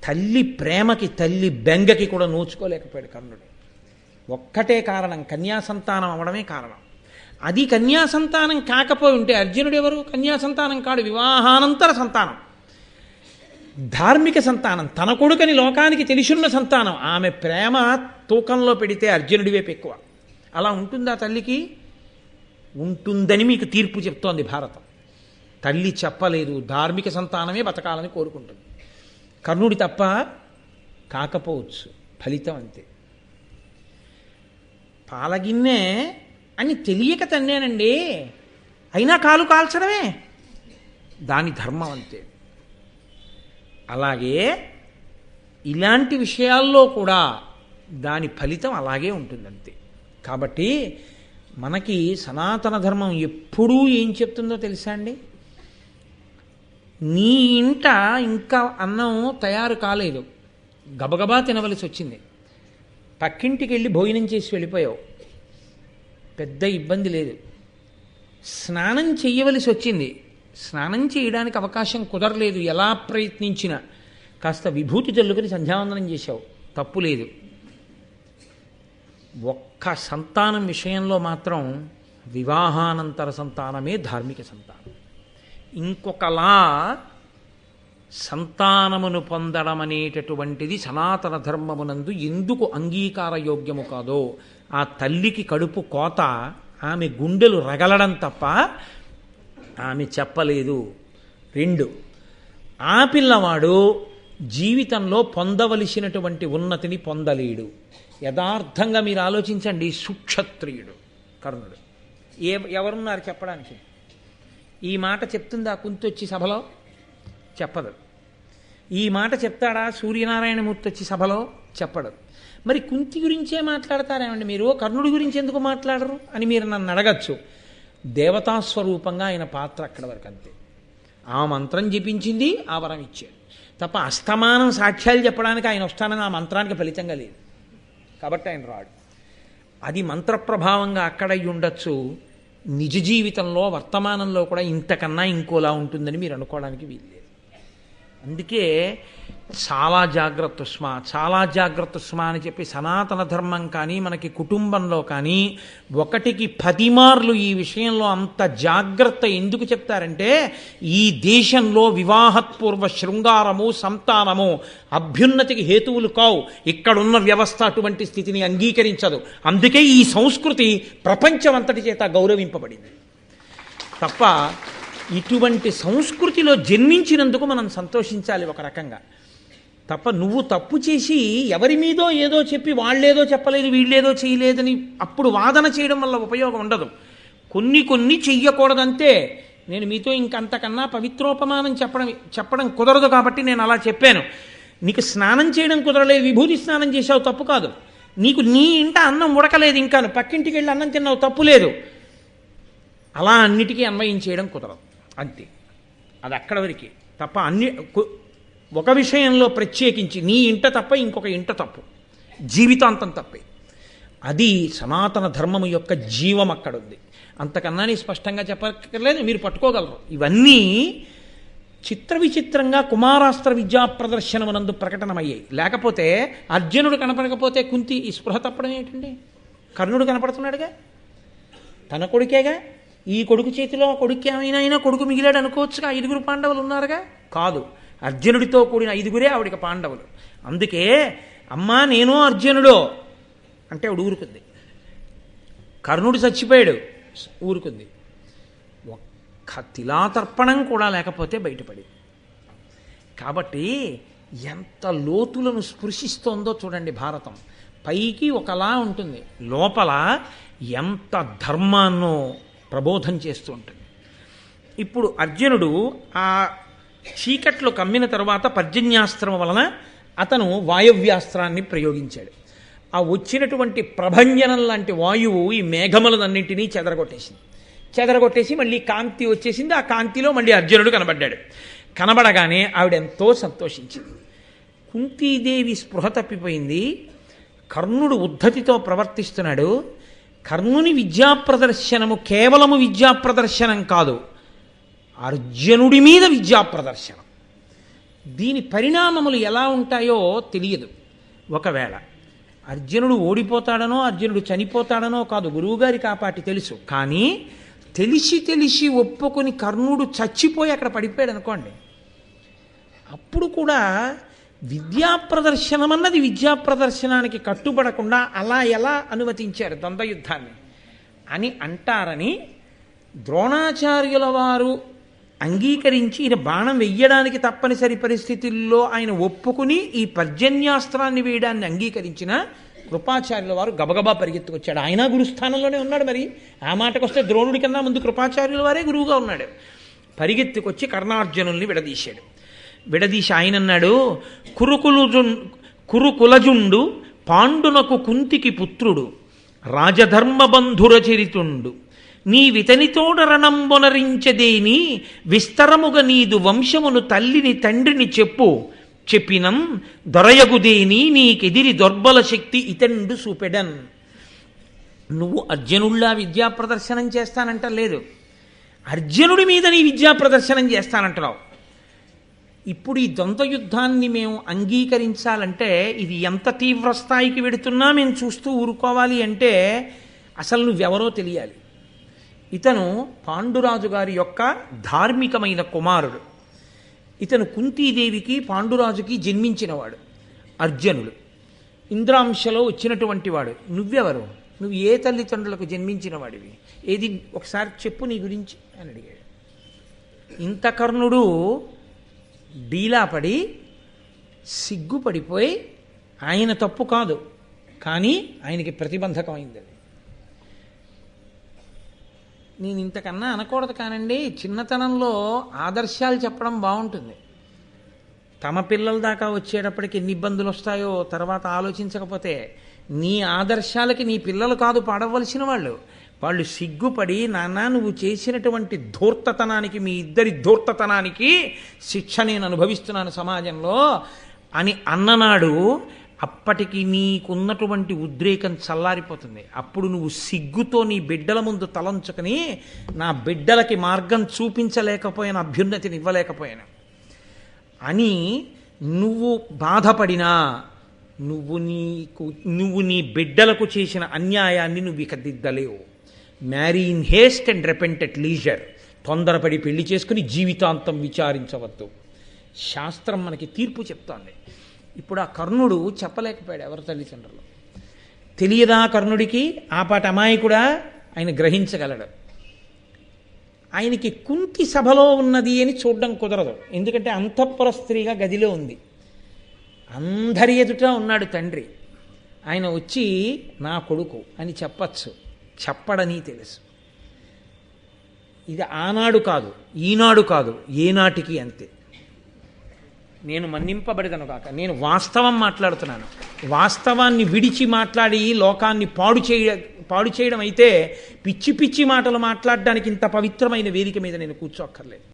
తల్లి ప్రేమకి, తల్లి బెంగకి కూడా నోచుకోలేకపోయాడు కర్ణుడు. ఒక్కటే కారణం, కన్యాసంతానం అవడమే కారణం. అది కన్యాసంతానం కాకపోయి ఉంటే అర్జునుడు ఎవరు? కన్యాసంతానం కాడు, వివాహానంతర సంతానం, ధార్మిక సంతానం, తన కొడుకని లోకానికి తెలిసున్న సంతానం. ఆమె ప్రేమ తూకంలో పెడితే అర్జునుడి వైపు ఎక్కువ. అలా ఉంటుందా తల్లికి? ఉంటుందని మీకు తీర్పు చెప్తోంది భారతం. తల్లి చెప్పలేదు, ధార్మిక సంతానమే బతకాలని కోరుకుంటుంది. కర్ణుడి తప్ప కాకపోవచ్చు, ఫలితం అంతే. పాలగిన్నె అని తెలియక తన్నేనండి, అయినా కాలు కాల్చడమే దాని ధర్మం అంతే. అలాగే ఇలాంటి విషయాల్లో కూడా దాని ఫలితం అలాగే ఉంటుందంతే. కాబట్టి మనకి సనాతన ధర్మం ఎప్పుడూ ఏం చెప్తుందో తెలుసా అండి? నీ ఇంట ఇంకా అన్నం తయారు కాలేదు, గబగబా తినవలసి వచ్చింది, పక్కింటికి వెళ్ళి భోజనం చేసి వెళ్ళిపోయావు, పెద్ద ఇబ్బంది లేదు. స్నానం చెయ్యవలసి వచ్చింది, స్నానం చేయడానికి అవకాశం కుదరలేదు, ఎలా ప్రయత్నించినా కాస్త విభూతి జల్లుకుని సంధ్యావందనం చేశావు, తప్పు లేదు. ఒక్క సంతానం విషయంలో మాత్రం వివాహానంతర సంతానమే ధార్మిక సంతానం. ఇంకొకలా సంతానమును పొందడం అనేటటువంటిది సనాతన ధర్మమునందు ఎందుకు అంగీకార యోగ్యము కాదో, ఆ తల్లికి కడుపు కోత, ఆమె గుండెలు రగలడం తప్ప ఆమె చెప్పలేదు. 2, ఆ పిల్లవాడు జీవితంలో పొందవలసినటువంటి ఉన్నతిని పొందలేడు. యథార్థంగా మీరు ఆలోచించండి, సుక్షత్రియుడు కర్ణుడు. ఎవరున్నారు చెప్పడానికి? ఈ మాట చెప్తుందా కుంతి వచ్చి సభలో? చెప్పదు. ఈ మాట చెప్తాడా సూర్యనారాయణమూర్తి వచ్చి సభలో? చెప్పడు. మరి కుంతి గురించే మాట్లాడతారేమండి మీరు, కర్ణుడి గురించి ఎందుకు మాట్లాడరు అని మీరు నన్ను అడగచ్చు. దేవతాస్వరూపంగా ఆయన పాత్ర అక్కడ వరకు అంతే. ఆ మంత్రం జపించింది, ఆ వరం ఇచ్చాడు తప్ప అస్తమానం సాక్ష్యాలు చెప్పడానికి ఆయన వస్తానని ఆ మంత్రానికి ఫలితంగా లేదు. కాబట్టి ఆయన రాడు. అది మంత్రప్రభావంగా అక్కడై ఉండొచ్చు, నిజ జీవితంలో వర్తమానంలో కూడా ఇంతకన్నా ఇంకోలా ఉంటుందని మీరు అనుకోవడానికి వీల్లేదు. అందుకే చాలా జాగ్రత్త సుమా అని చెప్పి సనాతన ధర్మం కానీ మనకి కుటుంబంలో కానీ 1కి 10 మార్లు ఈ విషయంలో అంత జాగ్రత్త ఎందుకు చెప్తారంటే, ఈ దేశంలో వివాహపూర్వ శృంగారము, సంతానము అభ్యున్నతికి హేతువులు కావు. ఇక్కడున్న వ్యవస్థ అటువంటి స్థితిని అంగీకరించదు. అందుకే ఈ సంస్కృతి ప్రపంచం అంతటి చేత గౌరవింపబడింది తప్ప ఇటువంటి సంస్కృతిలో జన్మించినందుకు మనం సంతోషించాలి ఒక రకంగా. తప్ప నువ్వు తప్పు చేసి ఎవరి మీదో ఏదో చెప్పి వాళ్ళేదో చెప్పలేదు, వీళ్ళేదో చేయలేదని అప్పుడు వాదన చేయడం వల్ల ఉపయోగం ఉండదు. కొన్ని చెయ్యకూడదంతే. నేను మీతో ఇంకంతకన్నా పవిత్రోపమానం చెప్పడం కుదరదు కాబట్టి నేను అలా చెప్పాను. నీకు స్నానం చేయడం కుదరలేదు, విభూతి స్నానం చేసావు, తప్పు కాదు. నీకు నీ ఇంట అన్నం ఉడకలేదు, ఇంకాను పక్కింటికి వెళ్ళి అన్నం తిన్నావు, తప్పు లేదు. అలా అన్నిటికీ అన్వయం చేయడం కుదరదు అంతే. అది అక్కడ వరకే తప్ప ఒక విషయంలో ప్రత్యేకించి నీ ఇంట తప్ప ఇంకొక ఇంట తప్పు, జీవితాంతం తప్పే. అది సనాతన ధర్మము యొక్క జీవం అక్కడ ఉంది. అంతకన్నా నీ స్పష్టంగా చెప్పక్కర్లేదు, మీరు పట్టుకోగలరు. ఇవన్నీ చిత్ర విచిత్రంగా కుమారాస్త్ర విద్యా ప్రదర్శనమునందు ప్రకటనమయ్యాయి. లేకపోతే అర్జునుడు కనపడకపోతే కుంతి ఈ స్పృహ తప్పడం ఏంటండి? కర్ణుడు కనపడుతున్నాడుగా, తన కొడుకేగా. ఈ కొడుకు చేతిలో కొడుకు ఏమైనా కొడుకు మిగిలాడు అనుకోవచ్చుగా. 5 పాండవులు ఉన్నారుగా. కాదు, అర్జునుడితో కూడిన 5 ఆవిడికి పాండవులు. అందుకే అమ్మా నేను అర్జునుడు అంటే ఆవిడ ఊరుకుంది. కర్ణుడు చచ్చిపోయాడు, ఊరుకుంది. తిలాతర్పణం కూడా లేకపోతే బయటపడి. కాబట్టి ఎంత లోతులను స్పృశిస్తోందో చూడండి భారతం. పైకి ఒకలా ఉంటుంది, లోపల ఎంత ధర్మాన్నో ప్రబోధం చేస్తూ ఉంటుంది. ఇప్పుడు అర్జునుడు ఆ చీకట్లో కమ్మిన తర్వాత పర్జన్యాస్త్రం వలన అతను వాయవ్యాస్త్రాన్ని ప్రయోగించాడు. ఆ వచ్చినటువంటి ప్రభంజనం లాంటి వాయువు ఈ మేఘములన్నింటినీ చెదరగొట్టేసి మళ్ళీ కాంతి వచ్చేసింది. ఆ కాంతిలో మళ్ళీ అర్జునుడు కనబడ్డాడు. కనబడగానే ఆవిడెంతో సంతోషించింది. కుంతీదేవి స్పృహ తప్పిపోయింది. కర్ణుడు ఉద్ధతితో ప్రవర్తిస్తున్నాడు. కర్ణుని విద్యాప్రదర్శనము కేవలము విద్యాప్రదర్శనం కాదు, అర్జునుడి మీద విద్యాప్రదర్శనం. దీని పరిణామములు ఎలా ఉంటాయో తెలియదు. ఒకవేళ అర్జునుడు ఓడిపోతాడనో అర్జునుడు చనిపోతాడనో కాదు, గురువుగారి కాపాటి తెలుసు. కానీ తెలిసి ఒప్పుకొని కర్ణుడు చచ్చిపోయి అక్కడ పడిపోయాడు అనుకోండి, అప్పుడు కూడా విద్యాప్రదర్శనం అన్నది విద్యాప్రదర్శనానికి కట్టుబడకుండా అలా ఎలా అనుమతించారు ద్వంద్వయుద్ధాన్ని అని అంటారని ద్రోణాచార్యుల వారు అంగీకరించి ఈయన బాణం వెయ్యడానికి తప్పనిసరి పరిస్థితుల్లో ఆయన ఒప్పుకుని ఈ పర్జన్యాస్త్రాన్ని వేయడాన్ని అంగీకరించిన కృపాచార్యుల వారు గబగబా పరిగెత్తుకొచ్చాడు. ఆయన గురుస్థానంలోనే ఉన్నాడు. మరి ఆ మాటకొస్తే ద్రోణుడి కన్నా ముందు కృపాచార్యుల వారే గురువుగా ఉన్నాడు. పరిగెత్తుకొచ్చి కర్ణార్జునుల్ని విడదీసి ఆయన అన్నాడు, కురుకులజుండు పాండునకు కుంతికి పుత్రుడు రాజధర్మబంధుర చరితుండు నీ వితనితోడ రణంబొనరించదేని విస్తరముగ నీదు వంశమును తల్లిని తండ్రిని చెప్పినం దొరయగుదేని నీకెదిరి దొర్బల శక్తి ఇతండు చూపెడన్. నువ్వు అర్జునుల్లా విద్యా ప్రదర్శనం చేస్తానంట లేదు, అర్జునుడి మీద నీ విద్యా ప్రదర్శనం చేస్తానంటున్నావు. ఇప్పుడు ఈ ద్వంద్వయుద్ధాన్ని మేము అంగీకరించాలంటే ఇది ఎంత తీవ్ర స్థాయికి వెడుతున్నా మేము చూస్తూ ఊరుకోవాలి అంటే అసలు నువ్వెవరో తెలియాలి. ఇతను పాండురాజు గారి యొక్క ధార్మికమైన కుమారుడు. ఇతను కుంతీదేవికి పాండురాజుకి జన్మించినవాడు. అర్జునుడు ఇంద్రాంశలో వచ్చినటువంటి వాడు. నువ్వెవరు? నువ్వు ఏ తల్లిదండ్రులకు జన్మించిన వాడివి? ఏది ఒకసారి చెప్పు నీ గురించి అని అడిగాడు. ఇంత కర్ణుడు డీలాపడి సిగ్గుపడిపోయి ఆయన తప్పు కాదు కానీ ఆయనకి ప్రతిబంధకమైంది అది. నేను ఇంతకన్నా అనకూడదు కానండి, చిన్నతనంలో ఆదర్శాలు చెప్పడం బాగుంటుంది. తమ పిల్లల దాకా వచ్చేటప్పటికి ఎన్ని ఇబ్బందులు వస్తాయో తర్వాత ఆలోచించకపోతే నీ ఆదర్శాలకి నీ పిల్లలు కాదు పాడవలసిన వాళ్ళు సిగ్గుపడి నాన్న నువ్వు చేసినటువంటి ధూర్తతనానికి మీ ఇద్దరి ధూర్తతనానికి శిక్ష నేను అనుభవిస్తున్నాను సమాజంలో అని అన్ననాడు అప్పటికి నీకున్నటువంటి ఉద్రేకం చల్లారిపోతుంది. అప్పుడు నువ్వు సిగ్గుతో నీ బిడ్డల ముందు తలంచుకొని నా బిడ్డలకి మార్గం చూపించలేకపోయాను, అభ్యున్నతిని ఇవ్వలేకపోయాను అని నువ్వు బాధపడినా నువ్వు నీ బిడ్డలకు చేసిన అన్యాయాన్ని నువ్వు ఇక దిద్దలేవు. Marry in haste and repent at leisure. తొందరపడి పెళ్లి చేసుకుని జీవితాంతం విచారించవద్దు. శాస్త్రం మనకి తీర్పు చెప్తోంది. ఇప్పుడు ఆ కర్ణుడు చెప్పలేకపోయాడు ఎవరి తల్లిదండ్రులు. తెలియదా కర్ణుడికి? ఆ పాట అమాయకుడా? ఆయన గ్రహించగలడు. ఆయనకి కుంతి సభలో ఉన్నది అని చూడడం కుదరదు. ఎందుకంటే అంతఃపుర స్త్రీగా గదిలో ఉంది, అందరి ఎదుట ఉన్నాడు తండ్రి. ఆయన వచ్చి నా కొడుకు అని చెప్పచ్చు, చెప్పడని తెలుసు. ఇది ఆనాడు కాదు, ఈనాడు కాదు, ఏనాటికి అంతే. నేను మన్నింపబడిదను కాక నేను వాస్తవం మాట్లాడుతున్నాను. వాస్తవాన్ని విడిచి మాట్లాడి లోకాన్ని పాడు చేయడం అయితే పిచ్చి పిచ్చి మాటలు మాట్లాడడానికి ఇంత పవిత్రమైన వేదిక మీద నేను కూర్చోక్కర్లేదు.